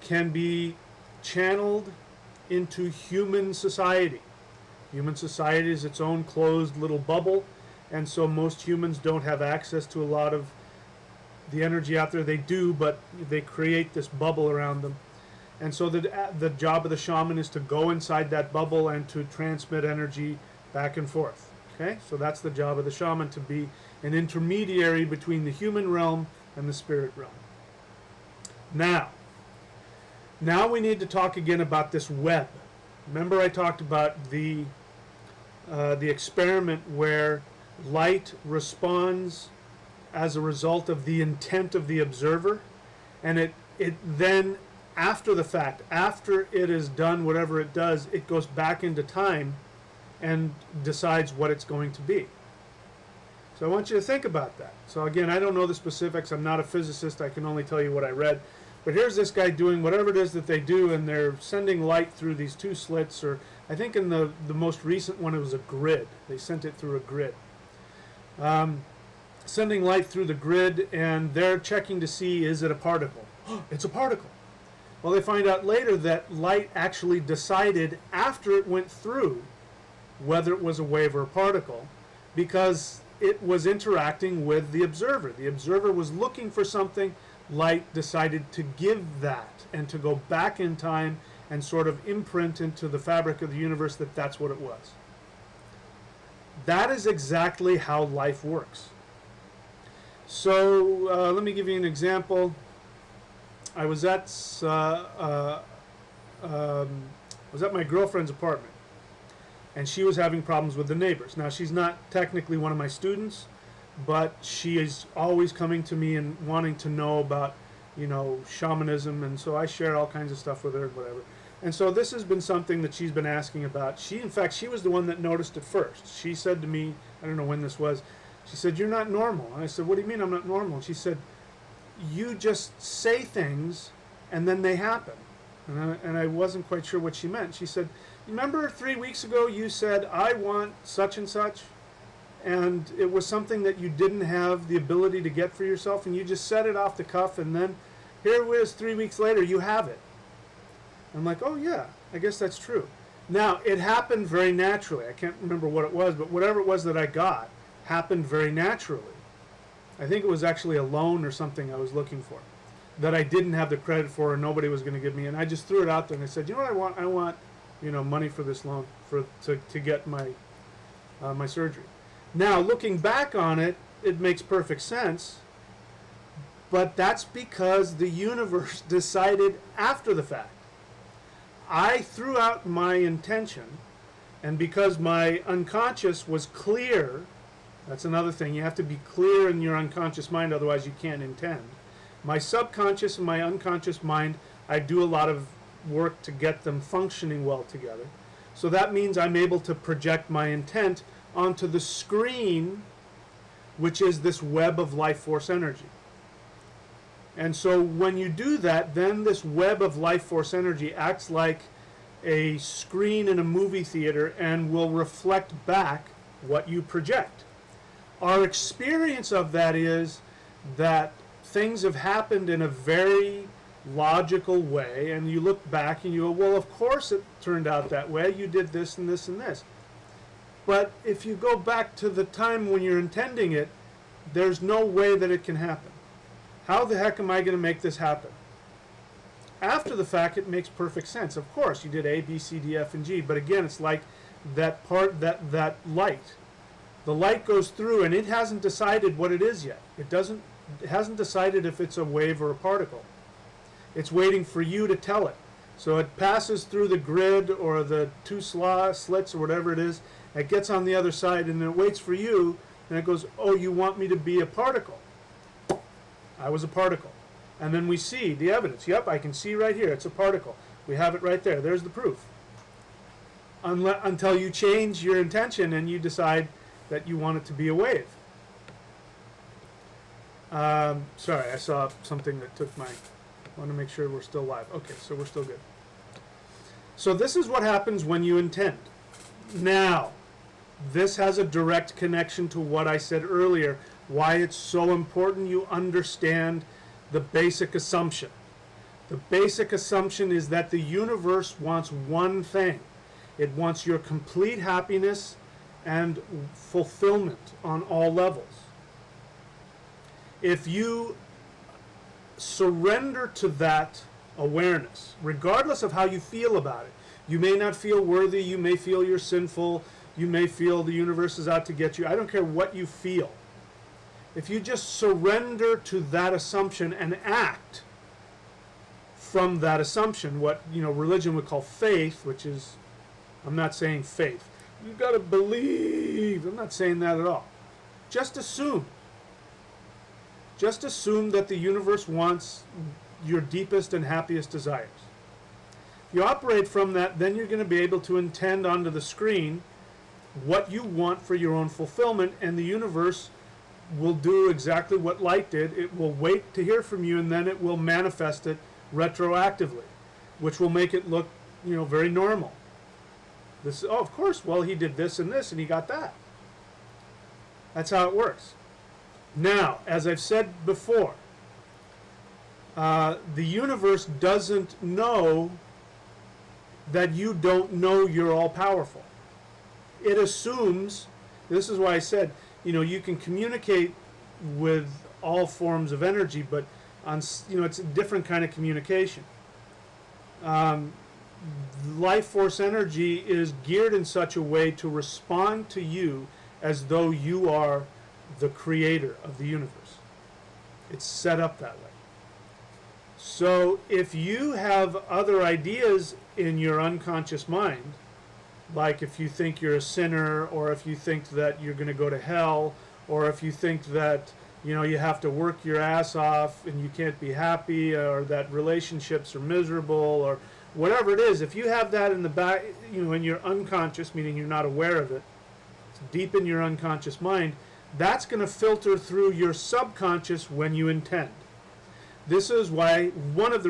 can be channeled into human society. Human society is its own closed little bubble, and so most humans don't have access to a lot of the energy out there. They do, but they create this bubble around them. And so the job of the shaman is to go inside that bubble and to transmit energy back and forth. Okay, so that's the job of the shaman, to be an intermediary between the human realm and the spirit realm. Now we need to talk again about this web. Remember I talked about the experiment where light responds as a result of the intent of the observer, and it then, after the fact, after it has done whatever it does, it goes back into time and decides what it's going to be. So I want you to think about that. So again, I don't know the specifics. I'm not a physicist. I can only tell you what I read. But here's this guy doing whatever it is that they do, and they're sending light through these two slits, or I think in the most recent one it was a grid. They sent it through a grid. Sending light through the grid, and they're checking to see, is it a particle? It's a particle. Well, they find out later that light actually decided after it went through whether it was a wave or a particle, because it was interacting with the observer. The observer was looking for something. Light decided to give that and to go back in time and sort of imprint into the fabric of the universe that that's what it was. That is exactly how life works. So let me give you an example. I was at my girlfriend's apartment, and she was having problems with the neighbors. Now, she's not technically one of my students, but she is always coming to me and wanting to know about, shamanism, and so I share all kinds of stuff with her and whatever. And so this has been something that she's been asking about. In fact, she was the one that noticed it first. She said to me, I don't know when this was, she said, "You're not normal." And I said, "What do you mean I'm not normal?" And she said, "You just say things and then they happen." And I wasn't quite sure what she meant. She said, "Remember 3 weeks ago you said, I want such and such? And it was something that you didn't have the ability to get for yourself, and you just said it off the cuff, and then here it is 3 weeks later, you have it." I'm like, "Oh yeah, I guess that's true." Now, it happened very naturally. I can't remember what it was, but whatever it was that I got happened very naturally. I think it was actually a loan or something I was looking for that I didn't have the credit for, and nobody was going to give me, and I just threw it out there and I said, "You know what I want? I want, money for this loan to get my my surgery." Now, looking back on it, it makes perfect sense, but that's because the universe decided after the fact. I threw out my intention, and because my unconscious was clear, that's another thing, you have to be clear in your unconscious mind, otherwise you can't intend. My subconscious and my unconscious mind, I do a lot of work to get them functioning well together. So that means I'm able to project my intent onto the screen, which is this web of life force energy. And so when you do that, then this web of life force energy acts like a screen in a movie theater and will reflect back what you project. Our experience of that is that things have happened in a very logical way, and you look back and you go, well, of course it turned out that way. You did this and this and this. But if you go back to the time when you're intending it, there's no way that it can happen. How the heck am I going to make this happen? After the fact, it makes perfect sense. Of course, you did A, B, C, D, F, and G, but again, it's like that part, that light. The light goes through, and it hasn't decided what it is yet. It hasn't decided if it's a wave or a particle. It's waiting for you to tell it. So it passes through the grid or the two slits or whatever it is. It gets on the other side, and then it waits for you, and it goes, "Oh, you want me to be a particle?" I was a particle. And then we see the evidence. Yep, I can see right here. It's a particle. We have it right there. There's the proof. Until you change your intention and you decide that you want it to be a wave. Sorry, I saw something that took my... I want to make sure we're still live. Okay, so we're still good. So this is what happens when you intend. Now, this has a direct connection to what I said earlier, why it's so important you understand the basic assumption. The basic assumption is that the universe wants one thing. It wants your complete happiness and fulfillment on all levels. If you surrender to that awareness, regardless of how you feel about it, you may not feel worthy, you may feel you're sinful, you may feel the universe is out to get you. I don't care what you feel. If you just surrender to that assumption and act from that assumption, what religion would call faith, which is, I'm not saying faith. You've got to believe. I'm not saying that at all. Just assume. Just assume that the universe wants your deepest and happiest desires. If you operate from that, then you're going to be able to intend onto the screen what you want for your own fulfillment, and the universe will do exactly what light did. It will wait to hear from you, and then it will manifest it retroactively, which will make it look, very normal. This, oh, of course, well, he did this and this, and he got that. That's how it works. Now, as I've said before, the universe doesn't know that you don't know you're all-powerful. It assumes, this is why I said, you can communicate with all forms of energy, but it's a different kind of communication. Life force energy is geared in such a way to respond to you as though you are the creator of the universe. It's set up that way. So if you have other ideas in your unconscious mind, like if you think you're a sinner, or if you think that you're going to go to hell, or if you think that you have to work your ass off and you can't be happy, or that relationships are miserable, or whatever it is, if you have that in the back, in your unconscious, meaning you're not aware of it, it's deep in your unconscious mind, that's going to filter through your subconscious when you intend. This is one of the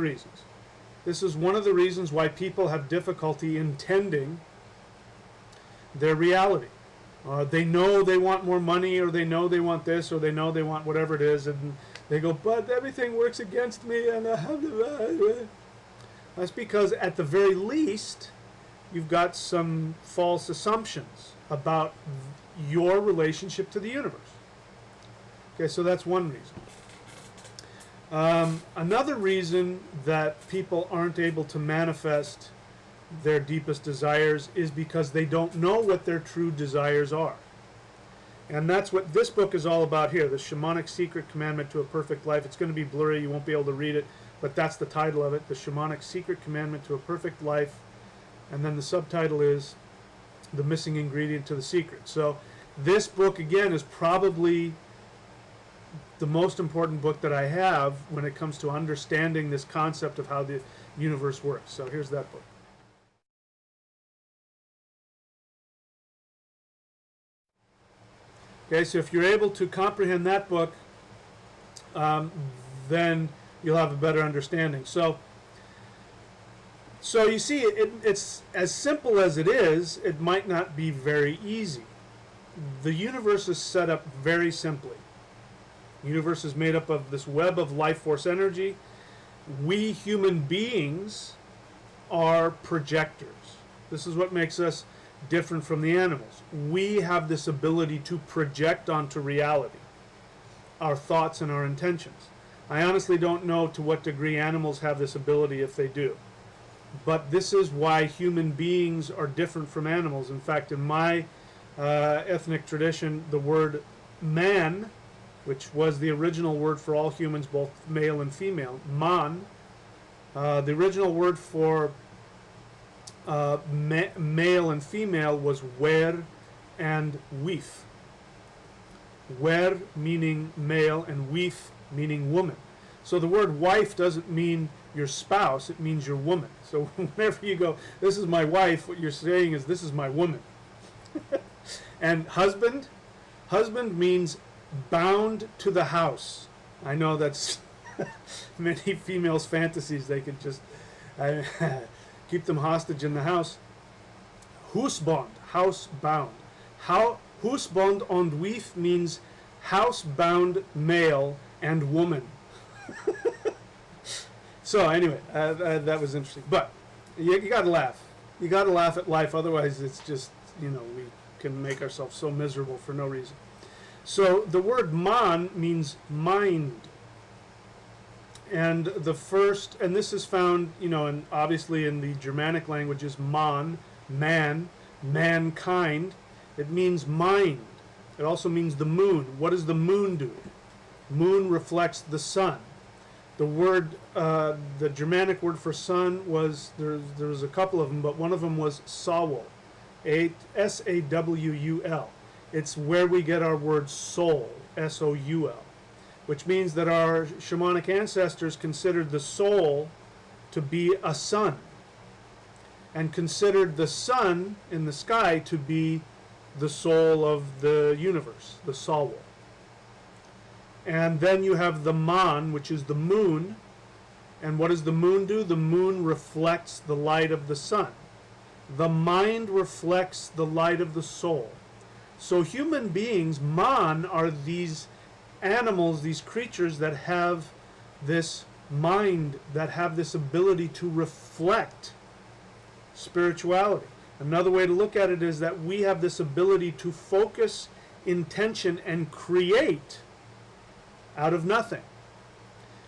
reasons why people have difficulty intending their reality. They know they want more money, or they know they want this, or they know they want whatever it is, and they go, but everything works against me, and I have to... That's because at the very least, you've got some false assumptions about your relationship to the universe. Okay, so that's one reason. Another reason that people aren't able to manifest their deepest desires is because they don't know what their true desires are. And that's what this book is all about here, the Shamanic Secret Commandment to a Perfect Life. It's going to be blurry, you won't be able to read it, but that's the title of it, the Shamanic Secret Commandment to a Perfect Life. And then the subtitle is The Missing Ingredient to the Secret. So this book, again, is probably the most important book that I have when it comes to understanding this concept of how the universe works. So here's that book. Okay, so if you're able to comprehend that book, then you'll have a better understanding. So you see, it's as simple as it is, it might not be very easy. The universe is set up very simply. The universe is made up of this web of life force energy. We human beings are projectors. This is what makes us different from the animals. We have this ability to project onto reality our thoughts and our intentions. I honestly don't know to what degree animals have this ability, if they do. But this is why human beings are different from animals. In fact, in my ethnic tradition, the word man, which was the original word for all humans, both male and female, man, the original word for male and female was wer and weef. Wer meaning male and weef meaning woman. So the word wife doesn't mean your spouse, it means your woman. So whenever you go, this is my wife, what you're saying is this is my woman. And husband means bound to the house. I know that's many females' fantasies. They could just keep them hostage in the house. Husbond, housebound. Husbond und wief means housebound male and woman. So anyway, that was interesting. But you got to laugh. You got to laugh at life. Otherwise, it's just, we can make ourselves so miserable for no reason. So the word man means mind. And the first, and this is found, and obviously in the Germanic languages, man, mankind. It means mind. It also means the moon. What does the moon do? Moon reflects the sun. The word, the Germanic word for sun was, there was a couple of them, but one of them was Sawul, S-A-W-U-L. It's where we get our word soul, S-O-U-L. which means that our shamanic ancestors considered the soul to be a sun, and considered the sun in the sky to be the soul of the universe, the Solwal. And then you have the Man, which is the moon. And what does the moon do? The moon reflects the light of the sun. The mind reflects the light of the soul. So human beings, Man, are these animals, these creatures that have this mind, that have this ability to reflect spirituality. Another way to look at it is that we have this ability to focus intention and create out of nothing.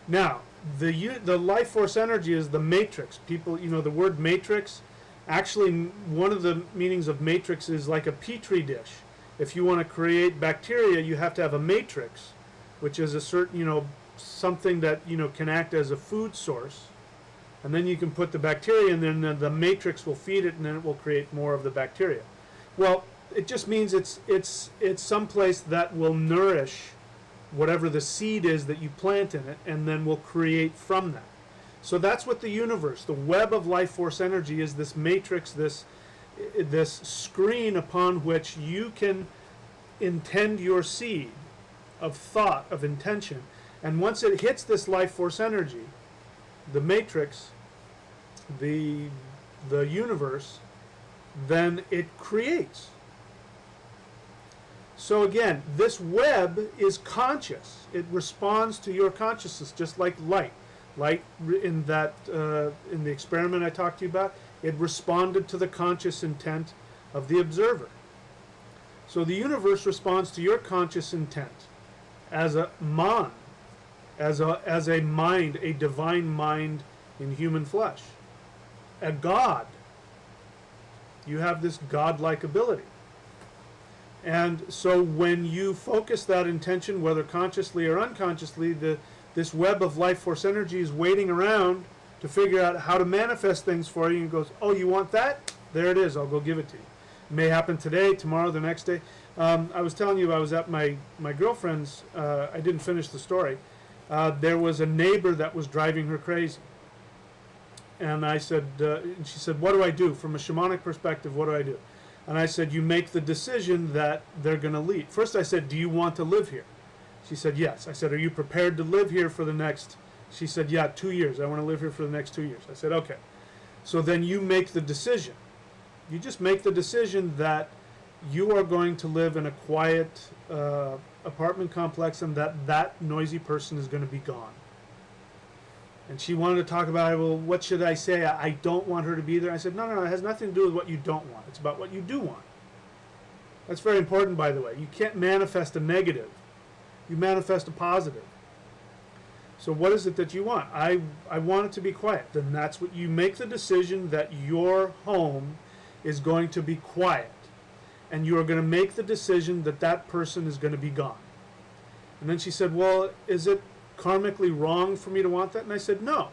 Now, the life force energy is the matrix. People, the word matrix, actually one of the meanings of matrix is like a petri dish. If you want to create bacteria, you have to have a matrix, which is a certain, something that, can act as a food source. And then you can put the bacteria in there, and then the matrix will feed it, and then it will create more of the bacteria. Well, it just means it's someplace that will nourish whatever the seed is that you plant in it, and then will create from that. So that's what the universe, the web of life force energy, is this matrix, this screen upon which you can intend your seed of thought, of intention. And once it hits this life force energy, the matrix, the universe, then it creates. So again, this web is conscious. It responds to your consciousness, just like light. Light, in the experiment I talked to you about, it responded to the conscious intent of the observer. So the universe responds to your conscious intent as a man, as a mind, a divine mind in human flesh, a god. You have this godlike ability. And so when you focus that intention, whether consciously or unconsciously, this web of life force energy is waiting around to figure out how to manifest things for you, and goes, oh, you want that? There it is. I'll go give it to you. It may happen today, tomorrow, the next day. I was telling you I was at my girlfriend's. I didn't finish the story. There was a neighbor that was driving her crazy. And I said, and she said, what do I do? From a shamanic perspective, what do I do? And I said, you make the decision that they're going to leave. First I said, do you want to live here? She said, yes. I said, are you prepared to live here for the next? She said, yeah, 2 years. I want to live here for the next 2 years. I said, okay. So then you make the decision. You just make the decision that you are going to live in a quiet apartment complex, and that noisy person is going to be gone. And she wanted to talk about, well, what should I say? I don't want her to be there. I said, no, it has nothing to do with what you don't want. It's about what you do want. That's very important, by the way. You can't manifest a negative. You manifest a positive. So what is it that you want? I want it to be quiet. Then that's what you make the decision, that your home is going to be quiet. And you are going to make the decision that that person is going to be gone. And then she said, well, is it karmically wrong for me to want that? And I said, no,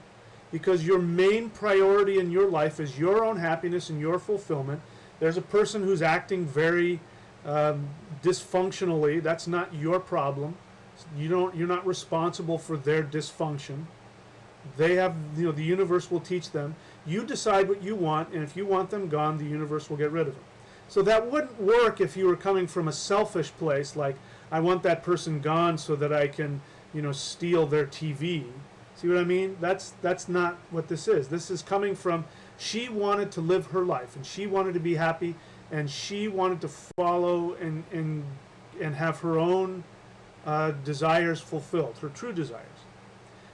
because your main priority in your life is your own happiness and your fulfillment. There's a person who's acting very dysfunctionally. That's not your problem. You're not responsible for their dysfunction. They have, the universe will teach them. You decide what you want, and if you want them gone, the universe will get rid of them. So that wouldn't work if you were coming from a selfish place, like, I want that person gone so that I can, steal their TV. See what I mean? That's not what this is. This is coming from, she wanted to live her life, and she wanted to be happy, and she wanted to follow and have her own desires fulfilled, her true desires.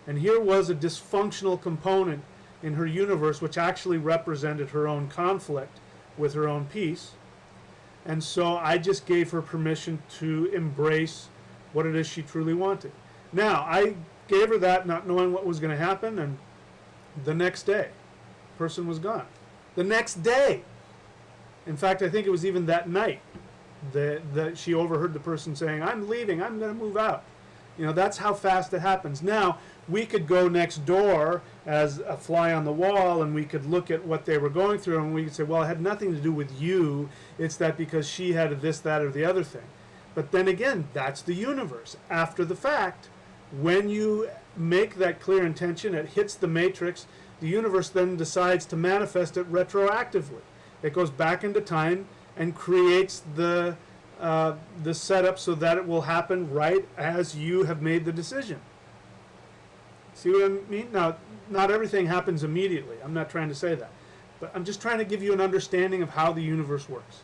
And here was a dysfunctional component in her universe which actually represented her own conflict with her own peace. And so I just gave her permission to embrace what it is she truly wanted. Now, I gave her that not knowing what was going to happen, and the next day, the person was gone. The next day! In fact, I think it was even that night that she overheard the person saying, I'm leaving, I'm going to move out. That's how fast it happens. Now, we could go next door as a fly on the wall, and we could look at what they were going through, and we could say, well, it had nothing to do with you. It's that because she had this, that, or the other thing. But then again, that's the universe. After the fact, When you make that clear intention, it hits the matrix. The universe then decides to manifest it retroactively. It goes back into time and creates the setup so that it will happen right as you have made the decision. See what I mean? Now, not everything happens immediately. I'm not trying to say that. But I'm just trying to give you an understanding of how the universe works.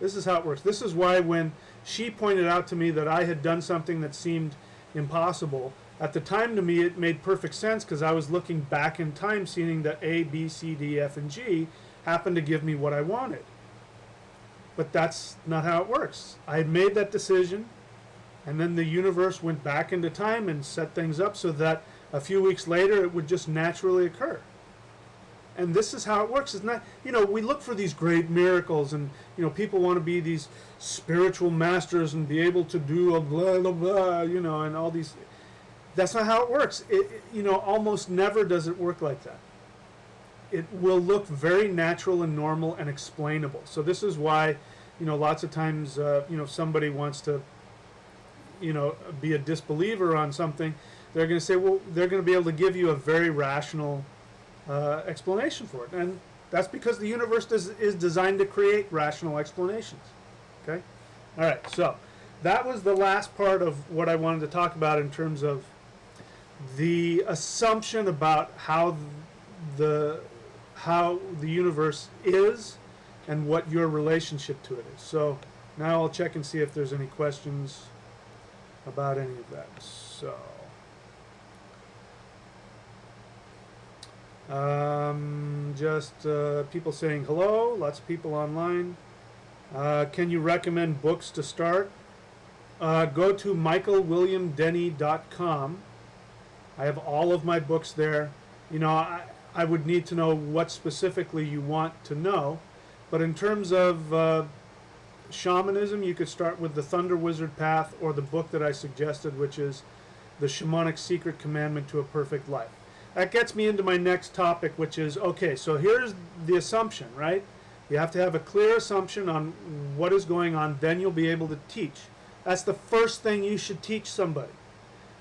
This is how it works. This is why when she pointed out to me that I had done something that seemed impossible, at the time to me it made perfect sense, because I was looking back in time, seeing that A, B, C, D, F, and G happened to give me what I wanted. But that's not how it works. I had made that decision, and then the universe went back into time and set things up so that a few weeks later it would just naturally occur. And this is how it works. It's not, we look for these great miracles, and, people want to be these spiritual masters and be able to do a blah, blah, blah, and all these. That's not how it works. Almost never does it work like that. It will look very natural and normal and explainable. So this is why, lots of times, somebody wants to, be a disbeliever on something. They're going to say, well, they're going to be able to give you a very rational explanation for it. And that's because the universe is designed to create rational explanations. Okay? All right, so that was the last part of what I wanted to talk about in terms of the assumption about how the universe is and what your relationship to it is. So now I'll check and see if there's any questions about any of that. So just people saying hello, lots of people online. Can you recommend books to start? Go to michaelwilliamdenny.com. I have all of my books there. I would need to know what specifically you want to know. But in terms of shamanism, you could start with the Thunder Wizard Path, or the book that I suggested, which is The Shamanic Secret Commandment to a Perfect Life. That gets me into my next topic, which is, okay, so here's the assumption, right? You have to have a clear assumption on what is going on, then you'll be able to teach. That's the first thing you should teach somebody.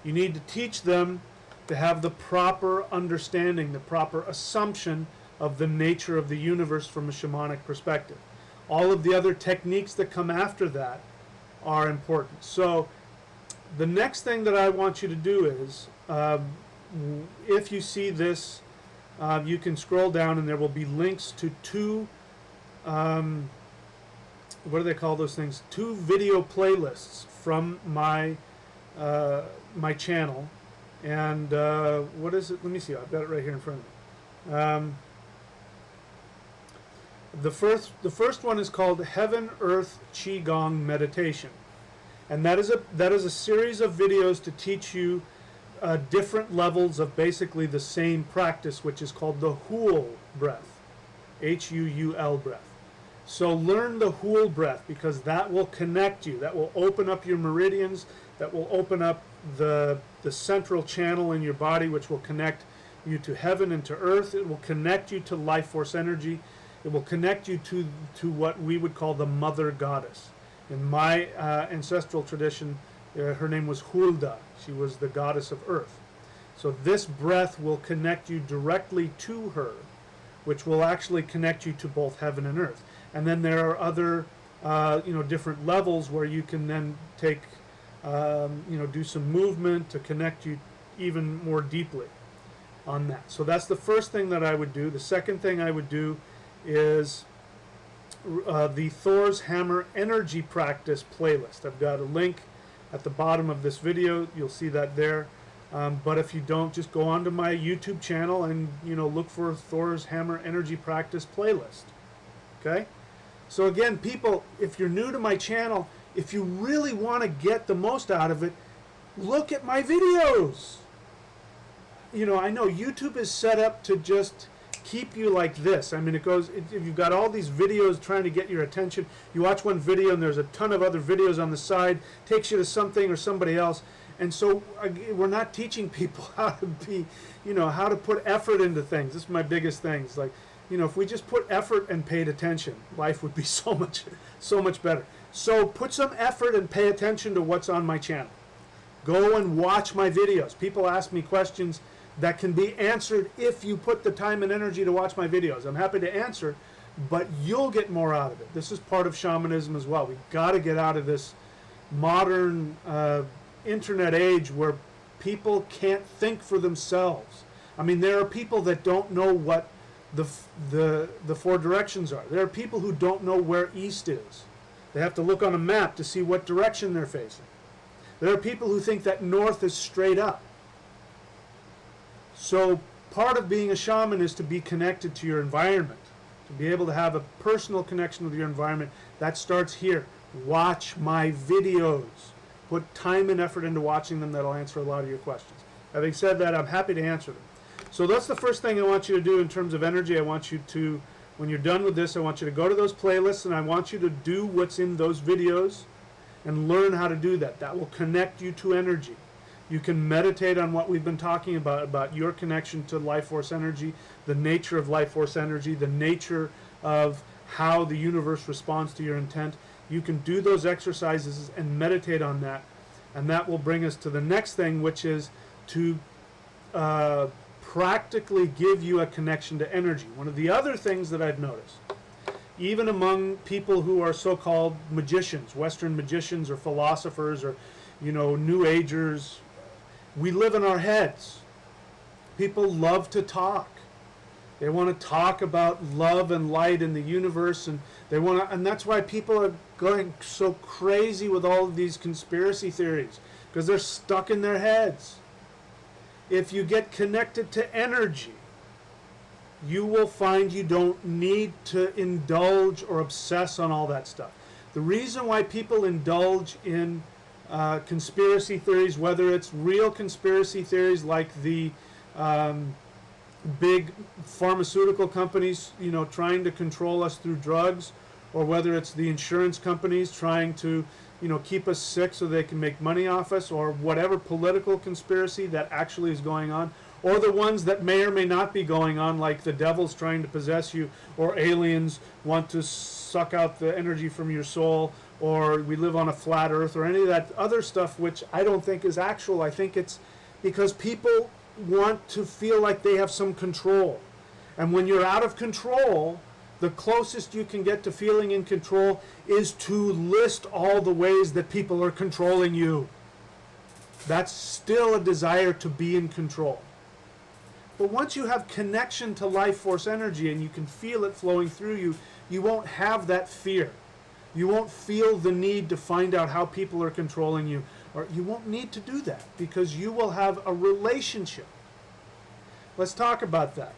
You need to teach them to have the proper understanding, the proper assumption of the nature of the universe from a shamanic perspective. All of the other techniques that come after that are important. So the next thing that I want you to do is, if you see this, you can scroll down and there will be links to two, what do they call those things? 2 video playlists from my my channel. And what is it? Let me see. I've got it right here in front of me. The first one is called Heaven, Earth Qigong Meditation, and that is a series of videos to teach you different levels of basically the same practice, which is called the Huul breath, H-U-U-L breath. So learn the Huul breath, because that will connect you. That will open up your meridians. That will open up the central channel in your body, which will connect you to heaven and to earth. It will connect you to life force energy. It will connect you to what we would call the mother goddess. In my ancestral tradition, her name was Huul. She was the goddess of earth. So this breath will connect you directly to her, which will actually connect you to both heaven and earth. And then there are other, different levels where you can then take, do some movement to connect you even more deeply on that. So that's the first thing that I would do. The second thing I would do is the Thor's Hammer Energy Practice playlist. I've got a link at the bottom of this video. You'll see that there. But if you don't, just go onto my YouTube channel and look for Thor's Hammer Energy Practice playlist. Okay? So again, people, if you're new to my channel, if you really want to get the most out of it, look at my videos. I know YouTube is set up to just keep you like this. I mean, if you've got all these videos trying to get your attention, you watch one video and there's a ton of other videos on the side, takes you to something or somebody else. And so we're not teaching people how to be, how to put effort into things. This is my biggest thing. It's like, if we just put effort and paid attention, life would be so much better. So put some effort and pay attention to what's on my channel. Go and watch my videos. People ask me questions that can be answered if you put the time and energy to watch my videos. I'm happy to answer, but you'll get more out of it. This is part of shamanism as well. We've got to get out of this modern internet age where people can't think for themselves. I mean, there are people that don't know what the four directions are. There are people who don't know where east is. They have to look on a map to see what direction they're facing. There are people who think that north is straight up. So part of being a shaman is to be connected to your environment, to be able to have a personal connection with your environment. That starts here. Watch my videos. Put time and effort into watching them. That'll answer a lot of your questions. Having said that, I'm happy to answer them. So that's the first thing I want you to do in terms of energy. I want you to, when you're done with this, I want you to go to those playlists and I want you to do what's in those videos and learn how to do that. That will connect you to energy. You can meditate on what we've been talking about your connection to life force energy, the nature of life force energy, the nature of how the universe responds to your intent. You can do those exercises and meditate on that, and that will bring us to the next thing, which is to practically give you a connection to energy. One of the other things that I've noticed, even among people who are so-called magicians, Western magicians or philosophers or, New Agers, we live in our heads. People love to talk. They want to talk about love and light in the universe, and and that's why people are going so crazy with all of these conspiracy theories, because they're stuck in their heads. If you get connected to energy, you will find you don't need to indulge or obsess on all that stuff. The reason why people indulge in conspiracy theories, whether it's real conspiracy theories like the big pharmaceutical companies, trying to control us through drugs, or whether it's the insurance companies trying to, keep us sick so they can make money off us, or whatever political conspiracy that actually is going on, or the ones that may or may not be going on, like the devil's trying to possess you, or aliens want to suck out the energy from your soul, or we live on a flat earth, or any of that other stuff, which I don't think is actual. I think it's because people want to feel like they have some control. And when you're out of control, the closest you can get to feeling in control is to list all the ways that people are controlling you. That's still a desire to be in control. But once you have connection to life force energy and you can feel it flowing through you, you won't have that fear. You won't feel the need to find out how people are controlling you, or you won't need to do that because you will have a relationship. Let's talk about that.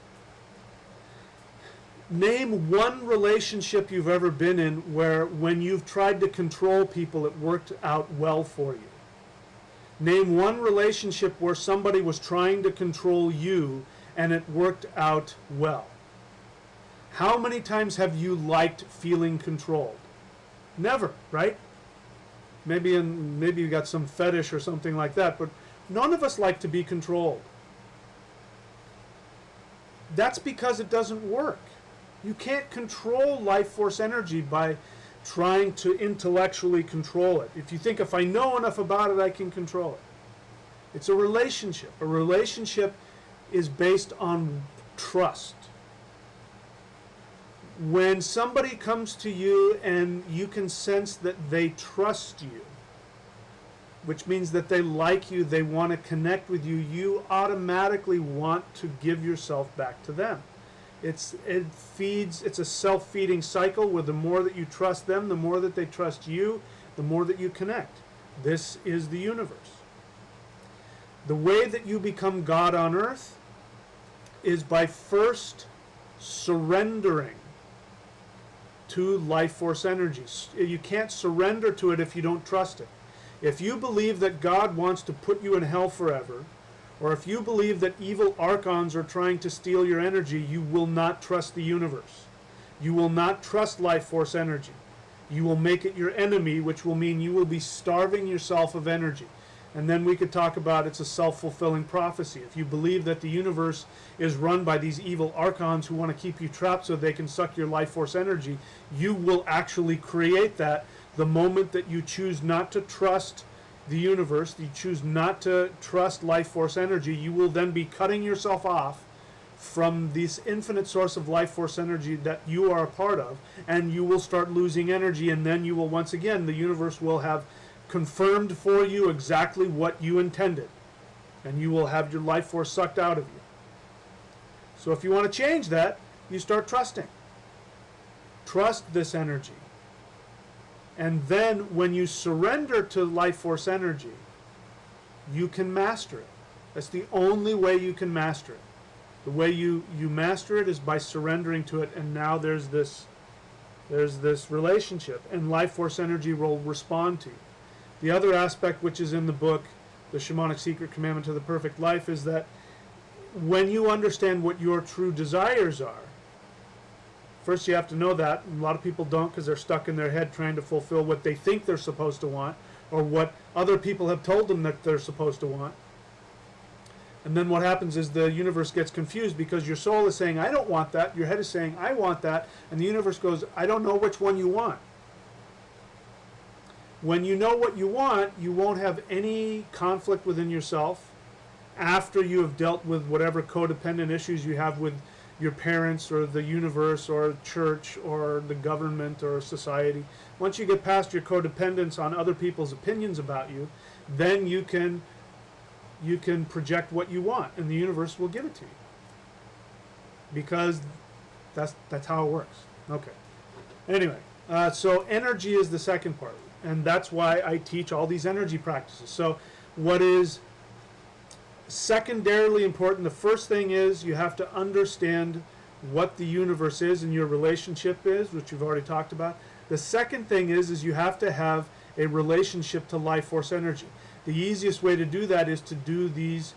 Name one relationship you've ever been in where when you've tried to control people, it worked out well for you. Name one relationship where somebody was trying to control you and it worked out well. How many times have you liked feeling controlled? Never, right? Maybe you got some fetish or something like that, but none of us like to be controlled. That's because it doesn't work. You can't control life force energy by trying to intellectually control it. If you think, if I know enough about it, I can control it. It's a relationship. A relationship is based on trust. When somebody comes to you and you can sense that they trust you, which means that they like you, they want to connect with you, you automatically want to give yourself back to them. It's a self-feeding cycle where the more that you trust them, the more that they trust you, the more that you connect. This is the universe. The way that you become God on earth is by first surrendering to life force energy. You can't surrender to it if you don't trust it. If you believe that God wants to put you in hell forever, or if you believe that evil archons are trying to steal your energy, you will not trust the universe. You will not trust life force energy. You will make it your enemy, which will mean you will be starving yourself of energy. And then we could talk about it's a self-fulfilling prophecy. If you believe that the universe is run by these evil archons who want to keep you trapped so they can suck your life force energy, you will actually create that the moment that you choose not to trust the universe, you choose not to trust life force energy, you will then be cutting yourself off from this infinite source of life force energy that you are a part of, and you will start losing energy, and then you will, once again, the universe will have confirmed for you exactly what you intended, and you will have your life force sucked out of you. So if you want to change that, you start trusting. Trust this energy. And then when you surrender to life force energy, you can master it. That's the only way you can master it. The way you master it is by surrendering to it, and now there's this relationship, and life force energy will respond to you. The other aspect, which is in the book, The Shamanic Secret Commandment to the Perfect Life, is that when you understand what your true desires are, first you have to know that. A lot of people don't, because they're stuck in their head trying to fulfill what they think they're supposed to want, or what other people have told them that they're supposed to want. And then what happens is the universe gets confused, because your soul is saying, I don't want that. Your head is saying, I want that. And the universe goes, I don't know which one you want. When you know what you want, you won't have any conflict within yourself after you have dealt with whatever codependent issues you have with your parents or the universe or church or the government or society. Once you get past your codependence on other people's opinions about you, then you can project what you want, and the universe will give it to you, because that's how it works. Okay. Anyway, so energy is the second part, and that's why I teach all these energy practices. So what is secondarily important, the first thing is you have to understand what the universe is and your relationship is, which you've already talked about. The second thing is you have to have a relationship to life force energy. The easiest way to do that is to do these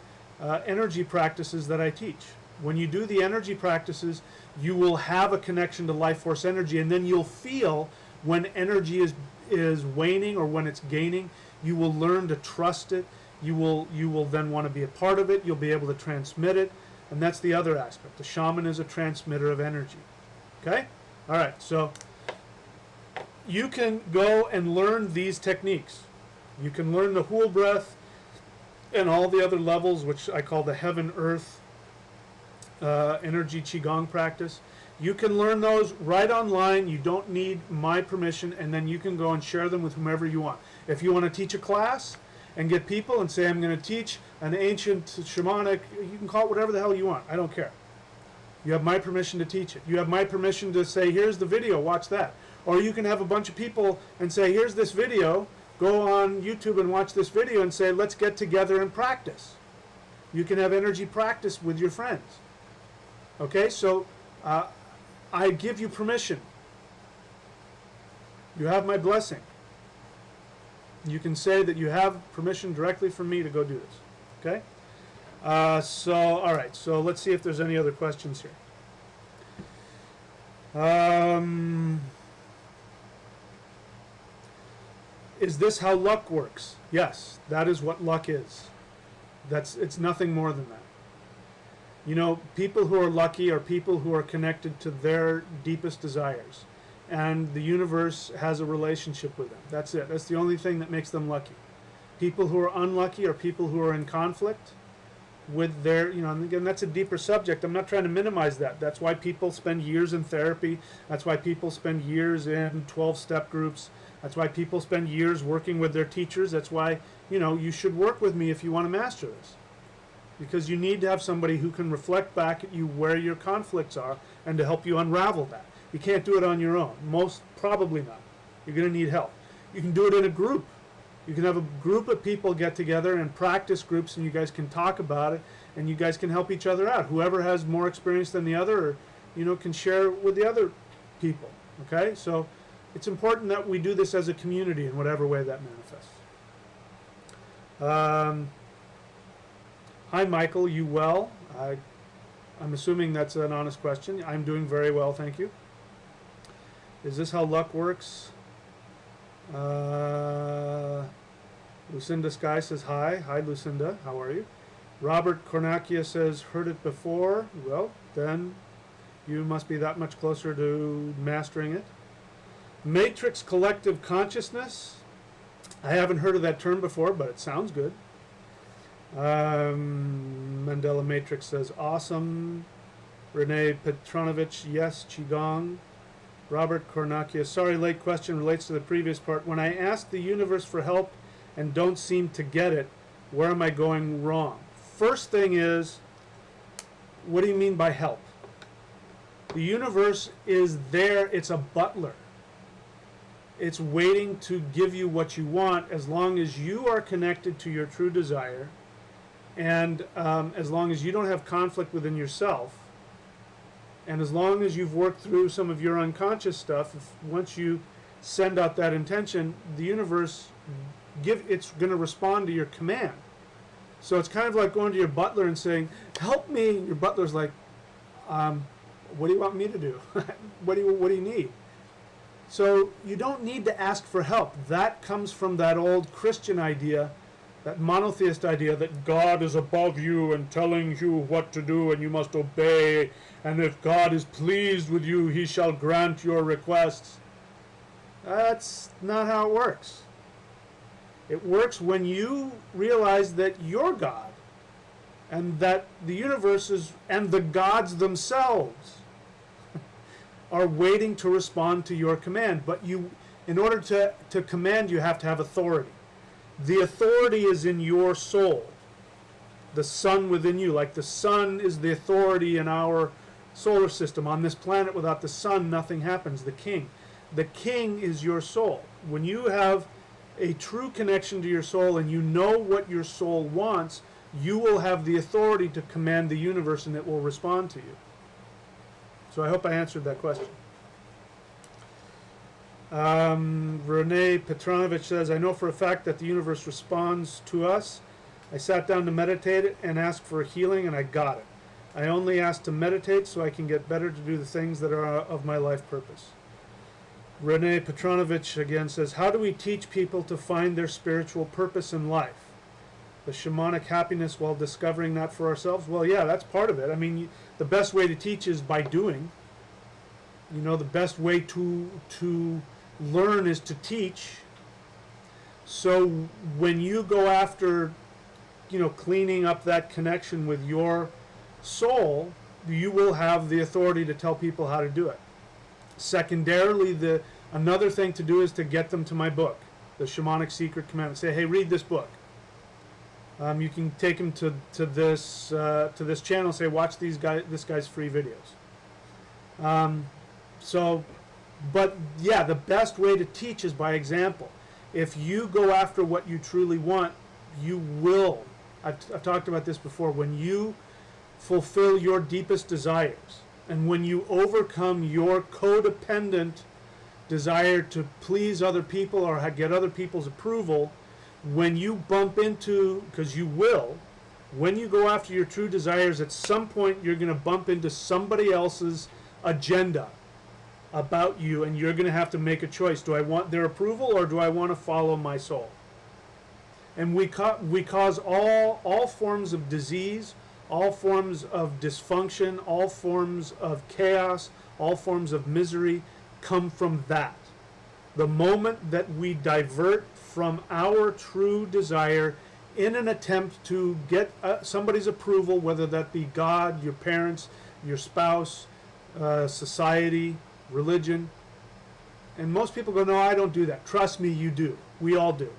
energy practices that I teach. When you do the energy practices, you will have a connection to life force energy, and then you'll feel when energy is waning or when it's gaining. You will learn to trust it. You will then want to be a part of it. You'll be able to transmit it, and that's the other aspect. The shaman is a transmitter of energy. Okay? All right, so you can go and learn these techniques. You can learn the Huul breath and all the other levels, which I call the heaven-earth energy Qigong practice. You can learn those right online. You don't need my permission, and then you can go and share them with whomever you want. If you want to teach a class and get people and say, I'm going to teach an ancient shamanic, you can call it whatever the hell you want. I don't care. You have my permission to teach it. You have my permission to say, here's the video, watch that. Or you can have a bunch of people and say, here's this video, go on YouTube and watch this video and say, let's get together and practice. You can have energy practice with your friends. Okay, so I give you permission. You have my blessing. You can say that you have permission directly from me to go do this. Okay? All right, so let's see if there's any other questions here. Is this how luck works? Yes, that is what luck is. It's nothing more than that. You know, people who are lucky are people who are connected to their deepest desires, and the universe has a relationship with them. That's it. That's the only thing that makes them lucky. People who are unlucky are people who are in conflict with their, and again, that's a deeper subject. I'm not trying to minimize that. That's why people spend years in therapy. That's why people spend years in 12-step groups. That's why people spend years working with their teachers. That's why, you should work with me if you want to master this. Because you need to have somebody who can reflect back at you where your conflicts are and to help you unravel that. You can't do it on your own. Most probably not. You're going to need help. You can do it in a group. You can have a group of people get together and practice groups, and you guys can talk about it, and you guys can help each other out. Whoever has more experience than the other, can share with the other people. Okay? So it's important that we do this as a community in whatever way that manifests. Hi, Michael. You well? I'm assuming that's an honest question. I'm doing very well, thank you. Is this how luck works? Lucinda Sky says hi. Hi, Lucinda. How are you? Robert Cornacia says, heard it before. Well, then you must be that much closer to mastering it. Matrix collective consciousness. I haven't heard of that term before, but it sounds good. Mandela Matrix says, awesome. Renee Petronovich, yes, Qigong. Robert Kornakia, sorry, late question, relates to the previous part. When I ask the universe for help and don't seem to get it, where am I going wrong? First thing is, what do you mean by help? The universe is there, it's a butler. It's waiting to give you what you want as long as you are connected to your true desire, and as long as you don't have conflict within yourself, and as long as you've worked through some of your unconscious stuff. Once you send out that intention, the universe it's going to respond to your command. So it's kind of like going to your butler and saying, help me. Your butler's like, what do you want me to do? What do you need? So you don't need to ask for help. That comes from that old Christian idea, that monotheist idea that God is above you and telling you what to do and you must obey, and if God is pleased with you, he shall grant your requests. That's not how it works. It works when you realize that you're God, and that the universe is, and the gods themselves are waiting to respond to your command. But you, in order to command, you have to have authority. The authority is in your soul, the sun within you. Like the sun is the authority in our solar system. On this planet, without the sun, nothing happens. The king. The king is your soul. When you have a true connection to your soul and you know what your soul wants, you will have the authority to command the universe and it will respond to you. So I hope I answered that question. Renee Petronovich says, I know for a fact that the universe responds to us. I sat down to meditate and ask for a healing and I got it. I only ask to meditate so I can get better to do the things that are of my life purpose. Renee Petronovich again says, how do we teach people to find their spiritual purpose in life? The shamanic happiness while discovering that for ourselves? Well, yeah, that's part of it. I mean, the best way to teach is by doing. You know, the best way to learn is to teach. So when you go after, you know, cleaning up that connection with your soul, you will have the authority to tell people how to do it. Secondarily, another thing to do is to get them to my book, The Shamanic Secret Commandment. Say, hey, read this book. You can take them to this channel and say, watch this guy's free videos. But yeah, the best way to teach is by example. If you go after what you truly want, you will. I've talked about this before. When you fulfill your deepest desires, and when you overcome your codependent desire to please other people or get other people's approval, when you bump into, because you will, when you go after your true desires, at some point you're going to bump into somebody else's agenda about you, and you're going to have to make a choice. Do I want their approval or do I want to follow my soul? And we cause all forms of disease, all forms of dysfunction, all forms of chaos, all forms of misery come from that. The moment that we divert from our true desire in an attempt to get somebody's approval, whether that be God, your parents, your spouse, society, religion. And most people go, no, I don't do that. Trust me, you do. We all do.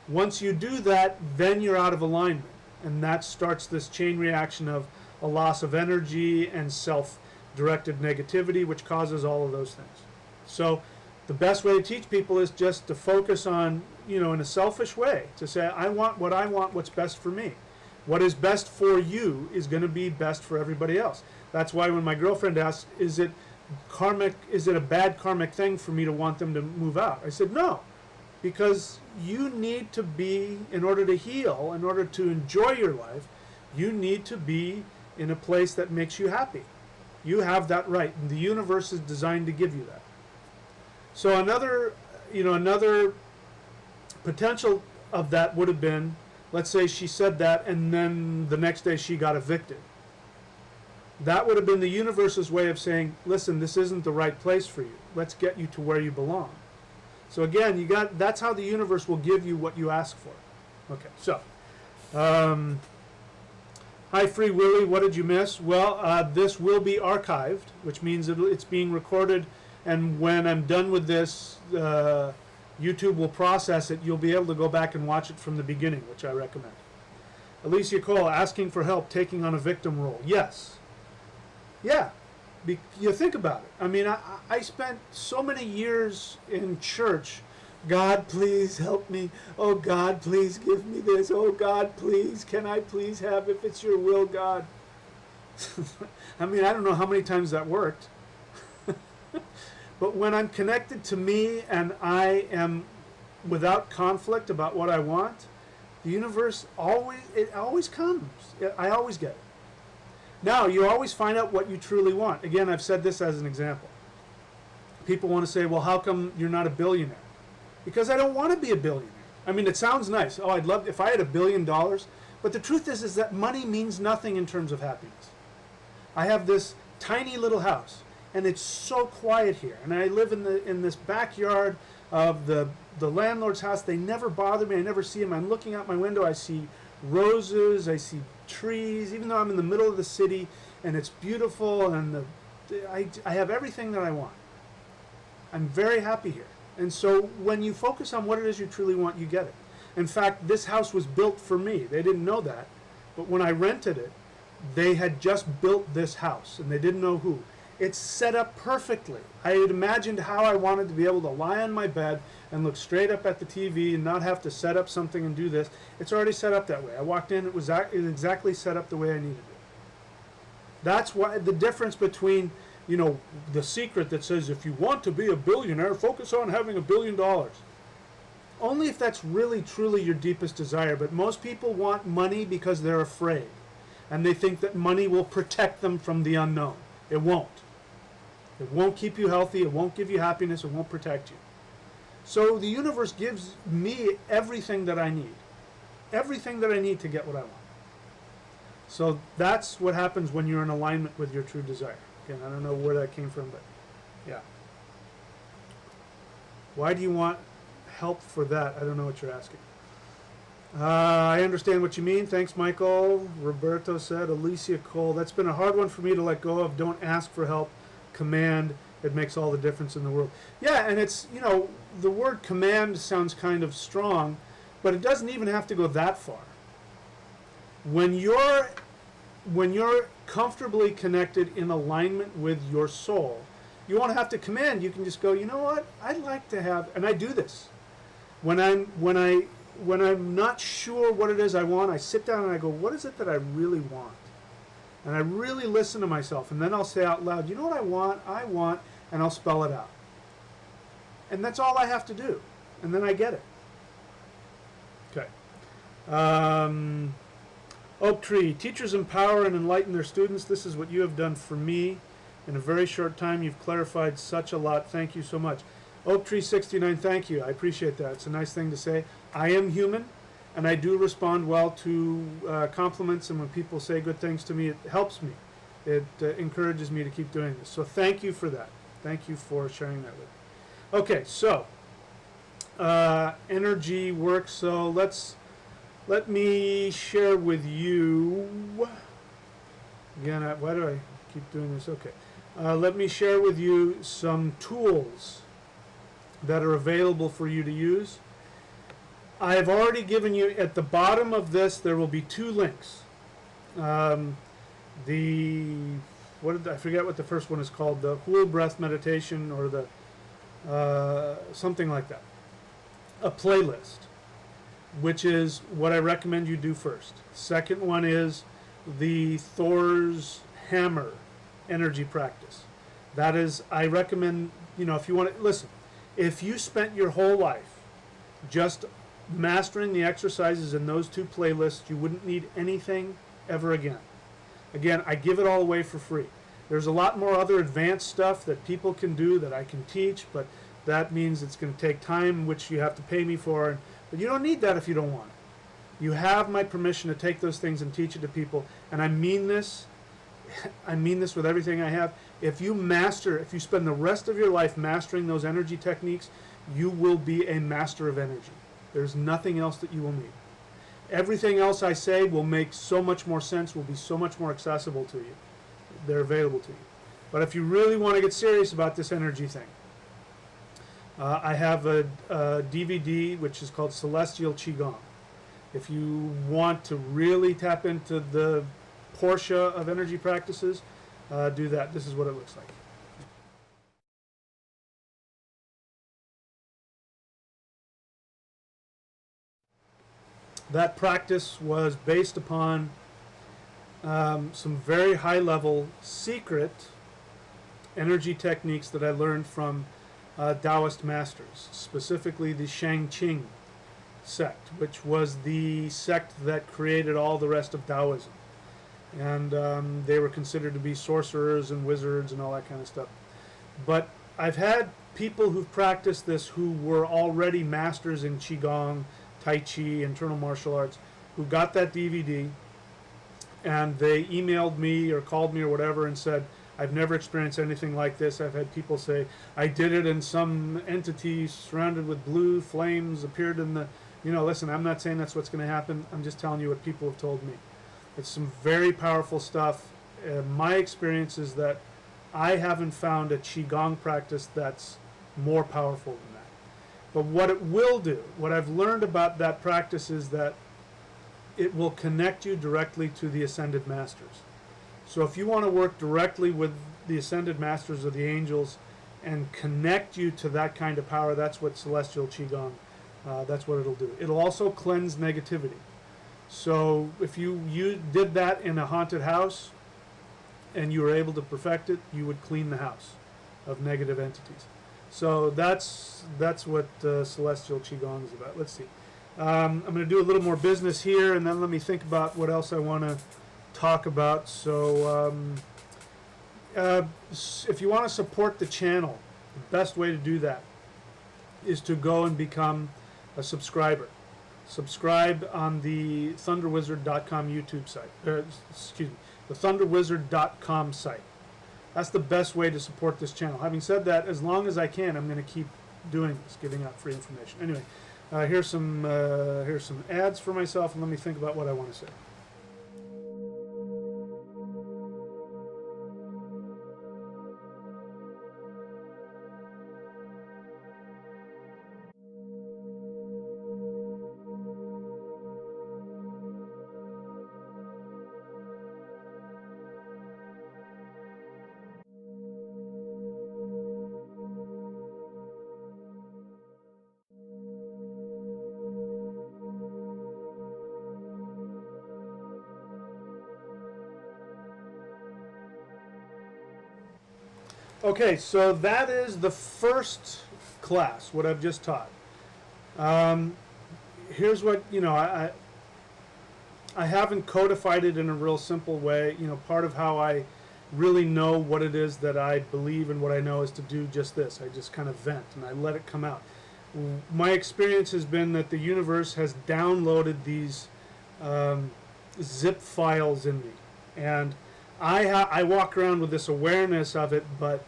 Once you do that, then you're out of alignment. And that starts this chain reaction of a loss of energy and self-directed negativity, which causes all of those things. So the best way to teach people is just to focus on, in a selfish way, to say, I want, what's best for me. What is best for you is going to be best for everybody else. That's why when my girlfriend asks, is it a bad karmic thing for me to want them to move out? I said, no, because you need to be, in order to heal, in order to enjoy your life, you need to be in a place that makes you happy. You have that right, and the universe is designed to give you that. So another potential of that would have been, let's say she said that and then the next day she got evicted. That would have been the universe's way of saying, listen, this isn't the right place for you. Let's get you to where you belong. So again, that's how the universe will give you what you ask for. Okay, so hi Free Willy, what did you miss? Well, this will be archived, which means it's being recorded, and when I'm done with this, YouTube will process it. You'll be able to go back and watch it from the beginning, which I recommend. Alicia Cole, asking for help, taking on a victim role. Yes. Yeah. You think about it. I mean, I spent so many years in church. God, please help me. Oh, God, please give me this. Oh, God, please. Can I please have, if it's your will, God? I mean, I don't know how many times that worked. But when I'm connected to me and I am without conflict about what I want, the universe always comes. I always get it. Now, you always find out what you truly want. Again, I've said this as an example. People want to say, well, how come you're not a billionaire? Because I don't want to be a billionaire. I mean, it sounds nice. Oh, I'd love if I had $1 billion. But the truth is that money means nothing in terms of happiness. I have this tiny little house, and it's so quiet here. And I live in this backyard of the landlord's house. They never bother me. I never see them. I'm looking out my window. I see roses. I see trees. Even though I'm in the middle of the city, and it's beautiful, and I have everything that I want. I'm very happy here. And so when you focus on what it is you truly want, you get it. In fact, this house was built for me. They didn't know that. But when I rented it, they had just built this house, and they didn't know who. It's set up perfectly. I had imagined how I wanted to be able to lie on my bed and look straight up at the TV and not have to set up something and do this. It's already set up that way. I walked in, it was exactly set up the way I needed it. That's why the difference between, you know, the secret that says if you want to be a billionaire, focus on having $1 billion. Only if that's really, truly your deepest desire. But most people want money because they're afraid. And they think that money will protect them from the unknown. It won't. It won't keep you healthy. It won't give you happiness. It won't protect you. So the universe gives me everything that I need. Everything that I need to get what I want. So that's what happens when you're in alignment with your true desire. Again, I don't know where that came from, but yeah. Why do you want help for that? I don't know what you're asking. I understand what you mean. Thanks, Michael. Roberto said. Alicia Cole. That's been a hard one for me to let go of. Don't ask for help. Command. It makes all the difference in the world. Yeah, and it's, you know, the word command sounds kind of strong, but it doesn't even have to go that far. When you're comfortably connected in alignment with your soul, you won't have to command. You can just go, you know what? I'd like to have, and I do this. When I'm not sure what it is I want, I sit down and I go, what is it that I really want? And I really listen to myself, and then I'll say out loud, you know what I want? I want, and I'll spell it out. And that's all I have to do. And then I get it. Okay. Oak Tree, teachers empower and enlighten their students. This is what you have done for me. In a very short time, you've clarified such a lot. Thank you so much. Oak Tree 69, thank you. I appreciate that. It's a nice thing to say. I am human, and I do respond well to compliments, and when people say good things to me, it helps me. It encourages me to keep doing this. So thank you for that. Thank you for sharing that with me. Okay, so energy work. So let me share with you. Again, why do I keep doing this? Okay. Let me share with you some tools that are available for you to use. I have already given you, at the bottom of this, there will be 2 links. I forget what the first one is called, the Huul breath meditation, or the something like that. A playlist, which is what I recommend you do first. Second one is the Thor's hammer energy practice. That is, I recommend, you know, if you want to, listen, if you spent your whole life just mastering the exercises in those 2 playlists, you wouldn't need anything ever again. Again, I give it all away for free. There's a lot more other advanced stuff that people can do that I can teach, but that means it's going to take time, which you have to pay me for. But you don't need that if you don't want it. You have my permission to take those things and teach it to people, and I mean this. I mean this with everything I have. If you spend the rest of your life mastering those energy techniques, you will be a master of energy. There's nothing else that you will need. Everything else I say will make so much more sense, will be so much more accessible to you. They're available to you. But if you really want to get serious about this energy thing, I have a DVD which is called Celestial Qigong. If you want to really tap into the Porsche of energy practices, do that. This is what it looks like. That practice was based upon some very high-level secret energy techniques that I learned from Taoist masters, specifically the Shang-Qing sect, which was the sect that created all the rest of Taoism. And they were considered to be sorcerers and wizards and all that kind of stuff. But I've had people who've practiced this who were already masters in Qigong, Tai Chi, internal martial arts, who got that DVD and they emailed me or called me or whatever and said, I've never experienced anything like this. I've had people say, I did it and some entity surrounded with blue flames appeared in the, listen, I'm not saying that's what's going to happen. I'm just telling you what people have told me. It's some very powerful stuff. My experience is that I haven't found a Qigong practice that's more powerful than that. But what it will do, what I've learned about that practice is that it will connect you directly to the Ascended Masters. So if you want to work directly with the Ascended Masters or the angels and connect you to that kind of power, that's what Celestial Qigong, that's what it'll do. It'll also cleanse negativity. So if you did that in a haunted house and you were able to perfect it, you would clean the house of negative entities. So that's what Celestial Qigong is about. Let's see. I'm going to do a little more business here, and then let me think about what else I want to talk about. So if you want to support the channel, the best way to do that is to go and become a subscriber. Subscribe on the thunderwizard.com YouTube site. The thunderwizard.com site. That's the best way to support this channel. Having said that, as long as I can, I'm going to keep doing this, giving out free information. Anyway, here's some ads for myself, and let me think about what I want to say. Okay, so that is the first class, what I've just taught. Here's what, I haven't codified it in a real simple way. Part of how I really know what it is that I believe and what I know is to do just this. I just kind of vent and I let it come out. My experience has been that the universe has downloaded these zip files in me. And I walk around with this awareness of it, but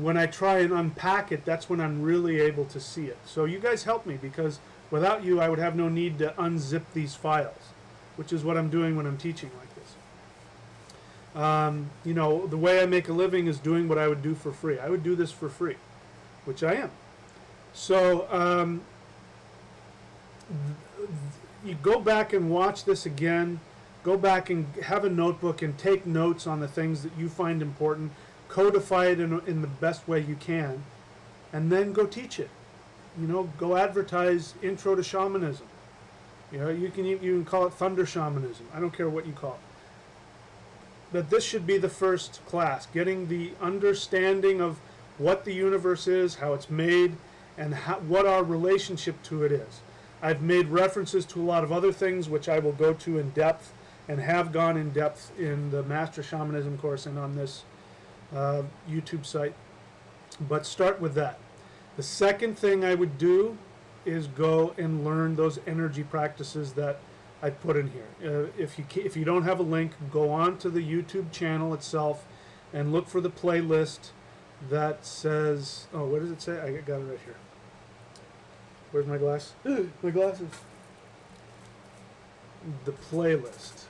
when I try and unpack it, that's when I'm really able to see it. So you guys help me, because without you, I would have no need to unzip these files, which is what I'm doing when I'm teaching like this. The way I make a living is doing what I would do for free. I would do this for free, which I am. So you go back and watch this again. Go back and have a notebook and take notes on the things that you find important. Codify it in the best way you can, and then go teach it. Go advertise Intro to Shamanism. You can call it Thunder Shamanism. I don't care what you call it. But this should be the first class, getting the understanding of what the universe is, how it's made, and what our relationship to it is. I've made references to a lot of other things which I will go to in depth, and have gone in depth in the Master Shamanism course and on this YouTube site. But start with that. The second thing I would do is go and learn those energy practices that I put in here. If you don't have a link, go on to the YouTube channel itself and look for the playlist that says, what does it say? I got it right here. Where's my glass? My glasses. The playlist.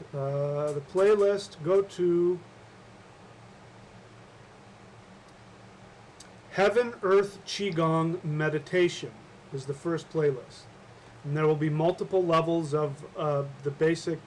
Go to Heaven, Earth Qigong Meditation is the first playlist. And there will be multiple levels of the basic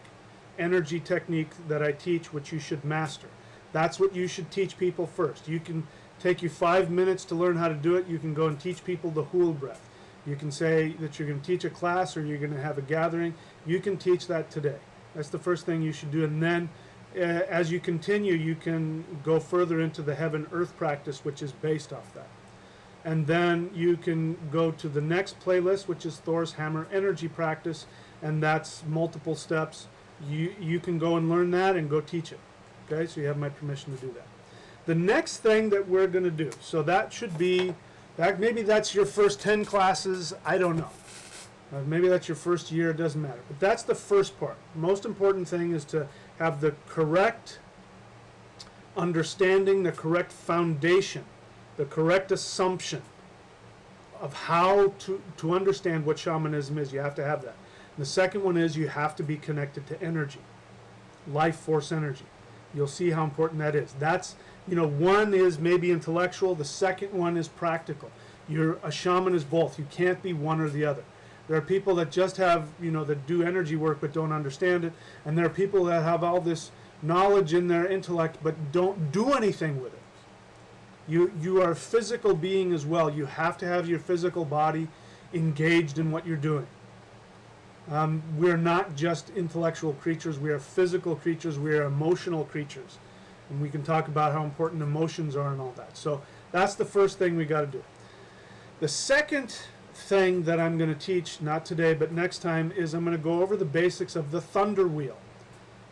energy technique that I teach, which you should master. That's what you should teach people first. You can take you 5 minutes to learn how to do it. You can go and teach people the Huul breath. You can say that you're going to teach a class or you're going to have a gathering. You can teach that today. That's the first thing you should do. And then as you continue, you can go further into the Heaven Earth practice, which is based off that. And then you can go to the next playlist, which is Thor's Hammer Energy Practice, and that's multiple steps. You can go and learn that and go teach it. Okay, so you have my permission to do that. The next thing that we're going to do, so that should be, maybe that's your first 10 classes, I don't know. Maybe that's your first year, it doesn't matter. But that's the first part. Most important thing is to have the correct understanding, the correct foundation, the correct assumption of how to understand what shamanism is. You have to have that. And the second one is you have to be connected to energy, life force energy. You'll see how important that is. That's, one is maybe intellectual, the second one is practical. A shaman is both. You can't be one or the other. There are people that just have, that do energy work but don't understand it. And there are people that have all this knowledge in their intellect but don't do anything with it. You are a physical being as well. You have to have your physical body engaged in what you're doing. We're not just intellectual creatures. We are physical creatures. We are emotional creatures. And we can talk about how important emotions are and all that. So that's the first thing we got to do. The second thing that I'm going to teach, not today, but next time, is I'm going to go over the basics of the Thunder Wheel.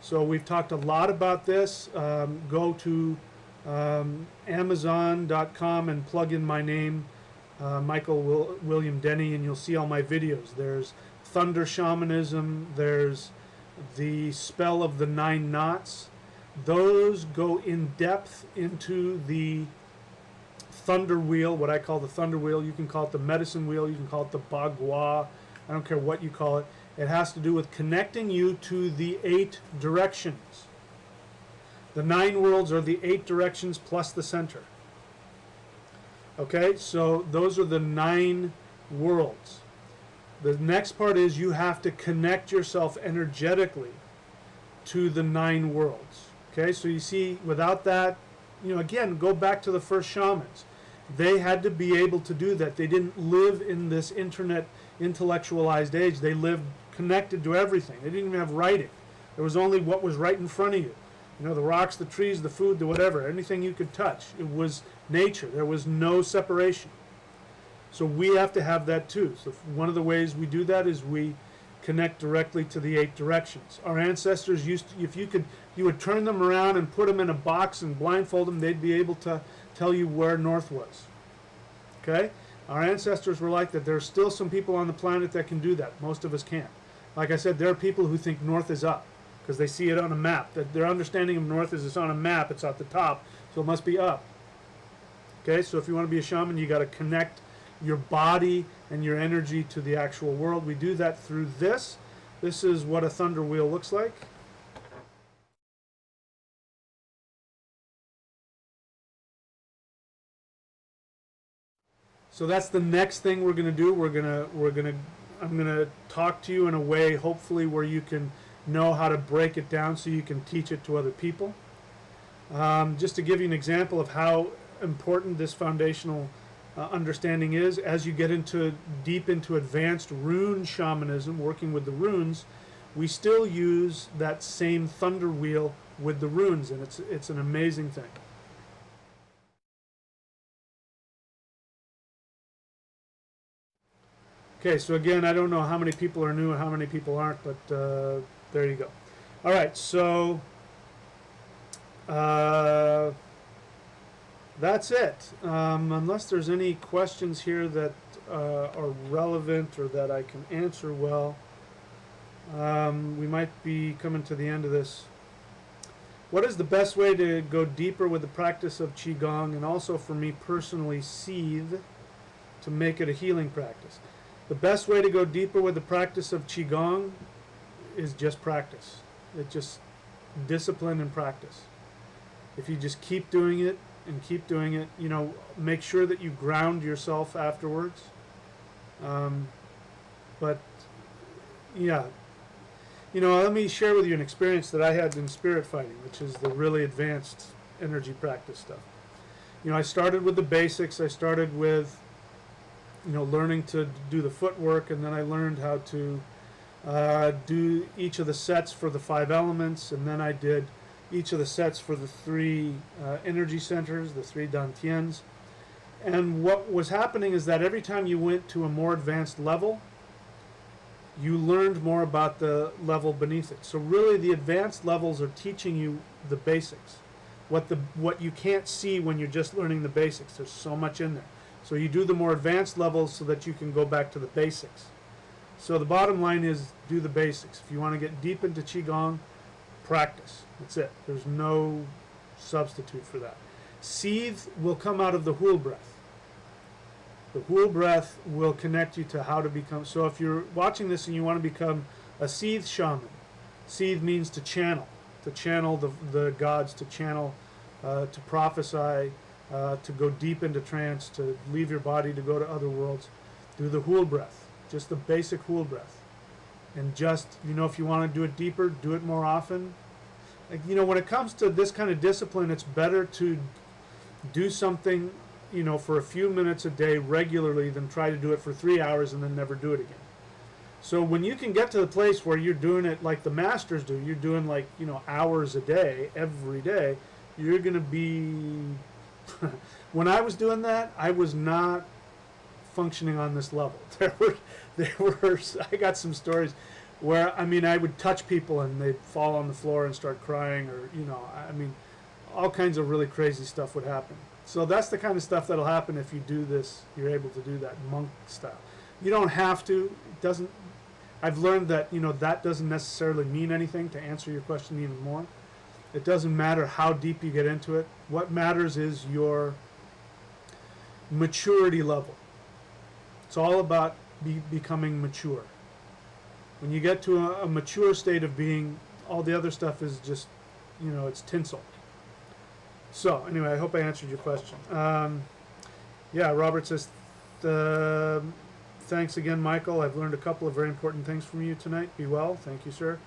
So we've talked a lot about this. Go to Amazon.com and plug in my name, Michael William Denny, and you'll see all my videos. There's Thunder Shamanism, there's the Spell of the 9 Knots. Those go in depth into the Thunder Wheel, what I call the Thunder Wheel. You can call it the Medicine Wheel, you can call it the Bagua, I don't care what you call it. It has to do with connecting you to the 8 directions. The 9 worlds are the 8 directions plus the center. Okay, so those are the 9 worlds. The next part is you have to connect yourself energetically to the 9 worlds. Okay, so you see, without that, again, go back to the first shamans. They had to be able to do that. They didn't live in this internet intellectualized age. They lived connected to everything. They didn't even have writing. There was only what was right in front of you. The rocks, the trees, the food, the whatever, anything you could touch. It was nature. There was no separation. So we have to have that too. So one of the ways we do that is we connect directly to the 8 directions. Our ancestors used to, if you would turn them around and put them in a box and blindfold them, they'd be able to tell you where north was. Okay? Our ancestors were like that. There are still some people on the planet that can do that. Most of us can't. Like I said, there are people who think north is up because they see it on a map. That their understanding of north is it's on a map, it's at the top, so it must be up. Okay? So if you want to be a shaman, you got to connect your body and your energy to the actual world. We do that through this. This is what a thunder wheel looks like. So that's the next thing we're going to do. I'm going to talk to you in a way, hopefully, where you can know how to break it down so you can teach it to other people. Just to give you an example of how important this foundational understanding is, as you get deep into advanced rune shamanism, working with the runes, we still use that same thunder wheel with the runes, and it's an amazing thing. Okay, so again, I don't know how many people are new and how many people aren't, but there you go. All right, so that's it. Unless there's any questions here that are relevant or that I can answer well, we might be coming to the end of this. What is the best way to go deeper with the practice of Qigong, and also for me personally, seethe, to make it a healing practice? The best way to go deeper with the practice of Qigong is just practice. It's just discipline and practice. If you just keep doing it and keep doing it, you know, make sure that you ground yourself afterwards. But yeah, you know, let me share with you an experience that I had in spirit fighting, which is the really advanced energy practice stuff. You know, I started with the basics. I started with, you know, learning to do the footwork, and then I learned how to do each of the sets for the 5 elements, and then I did each of the sets for the 3 energy centers, the 3 dantians. And what was happening is that every time you went to a more advanced level, you learned more about the level beneath it. So really the advanced levels are teaching you the basics. What you can't see when you're just learning the basics. There's so much in there. So you do the more advanced levels so that you can go back to the basics. So the bottom line is do the basics. If you want to get deep into Qigong, practice. That's it. There's no substitute for that. Seethe will come out of the Huul breath. The Huul breath will connect you to how to become. So if you're watching this and you want to become a Seethe shaman, Seethe means to channel the gods, to channel, to prophesy, to go deep into trance, to leave your body to go to other worlds. Do the Huul breath, just the basic Huul breath. And just, you know, if you want to do it deeper, do it more often. Like, you know, when it comes to this kind of discipline, it's better to do something, you know, for a few minutes a day regularly than try to do it for 3 hours and then never do it again. So when you can get to the place where you're doing it like the masters do, you're doing like, you know, hours a day, every day, you're going to be... When I was doing that, I was not functioning on this level. There were, I got some stories where, I mean, I would touch people and they'd fall on the floor and start crying, or, you know, I mean, all kinds of really crazy stuff would happen. So that's the kind of stuff that'll happen if you do this. You're able to do that monk style. You don't have to. It doesn't. I've learned that, you know, that doesn't necessarily mean anything. To answer your question even more, it doesn't matter how deep you get into it. What matters is your maturity level. It's all about becoming mature. When you get to a mature state of being, all the other stuff is just, you know, it's tinsel. So anyway, I hope I answered your question. Yeah, Robert says, thanks again, Michael. I've learned a couple of very important things from you tonight. Be well. Thank you, sir.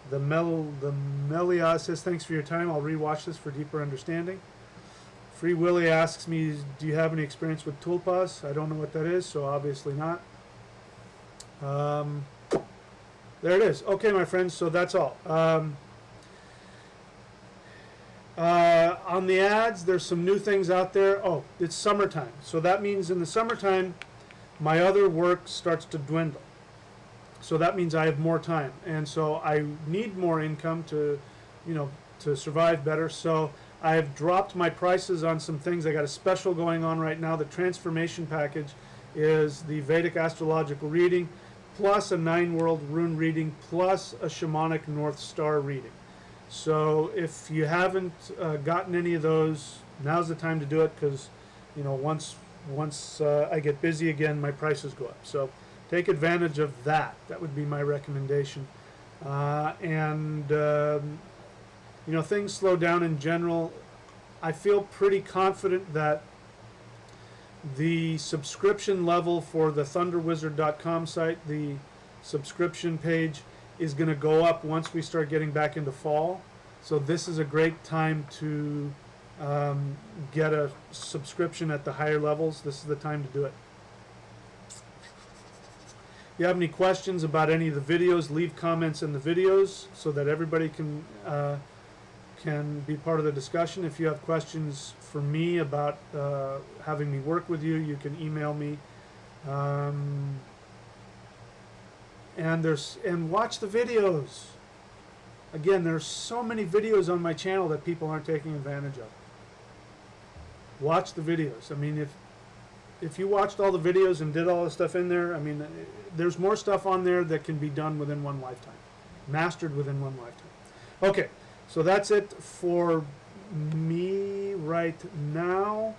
The Melia says, thanks for your time. I'll rewatch this for deeper understanding. Free Willy asks me, do you have any experience with tulpas? I don't know what that is, so obviously not. There it is. Okay, my friends, so that's all. On the ads, there's some new things out there. Oh, it's summertime. So that means in the summertime, my other work starts to dwindle. So that means I have more time. And so I need more income to, you know, to survive better. So I've dropped my prices on some things. I got a special going on right now. The transformation package is the Vedic astrological reading, plus a 9-world rune reading, plus a shamanic North Star reading. So if you haven't gotten any of those, now's the time to do it, because, you know, once I get busy again, my prices go up. So take advantage of that. That would be my recommendation. You know, things slow down in general. I feel pretty confident that the subscription level for the thunderwizard.com site, the subscription page, is going to go up once we start getting back into fall. So this is a great time to get a subscription at the higher levels. This is the time to do it. If you have any questions about any of the videos, leave comments in the videos so that everybody can be part of the discussion. If you have questions for me about having me work with you, you can email me. And watch the videos. Again, there's so many videos on my channel that people aren't taking advantage of. Watch the videos. I mean, if you watched all the videos and did all the stuff in there, I mean, there's more stuff on there that can be done within one lifetime, mastered within one lifetime. Okay, so that's it for me right now.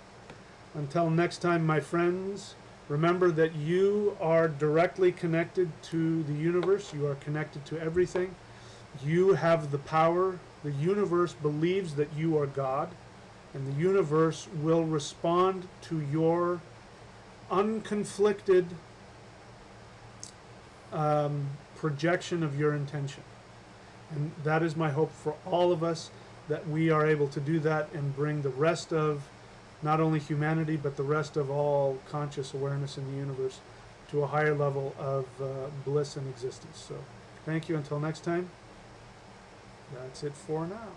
Until next time, my friends, Remember that you are directly connected to the universe. You are connected to everything. You have the power. The universe believes that you are God, and the universe will respond to your unconflicted projection of your intention. And that is my hope for all of us, that we are able to do that and bring the rest of not only humanity, but the rest of all conscious awareness in the universe to a higher level of bliss and existence. So thank you. Until next time, that's it for now.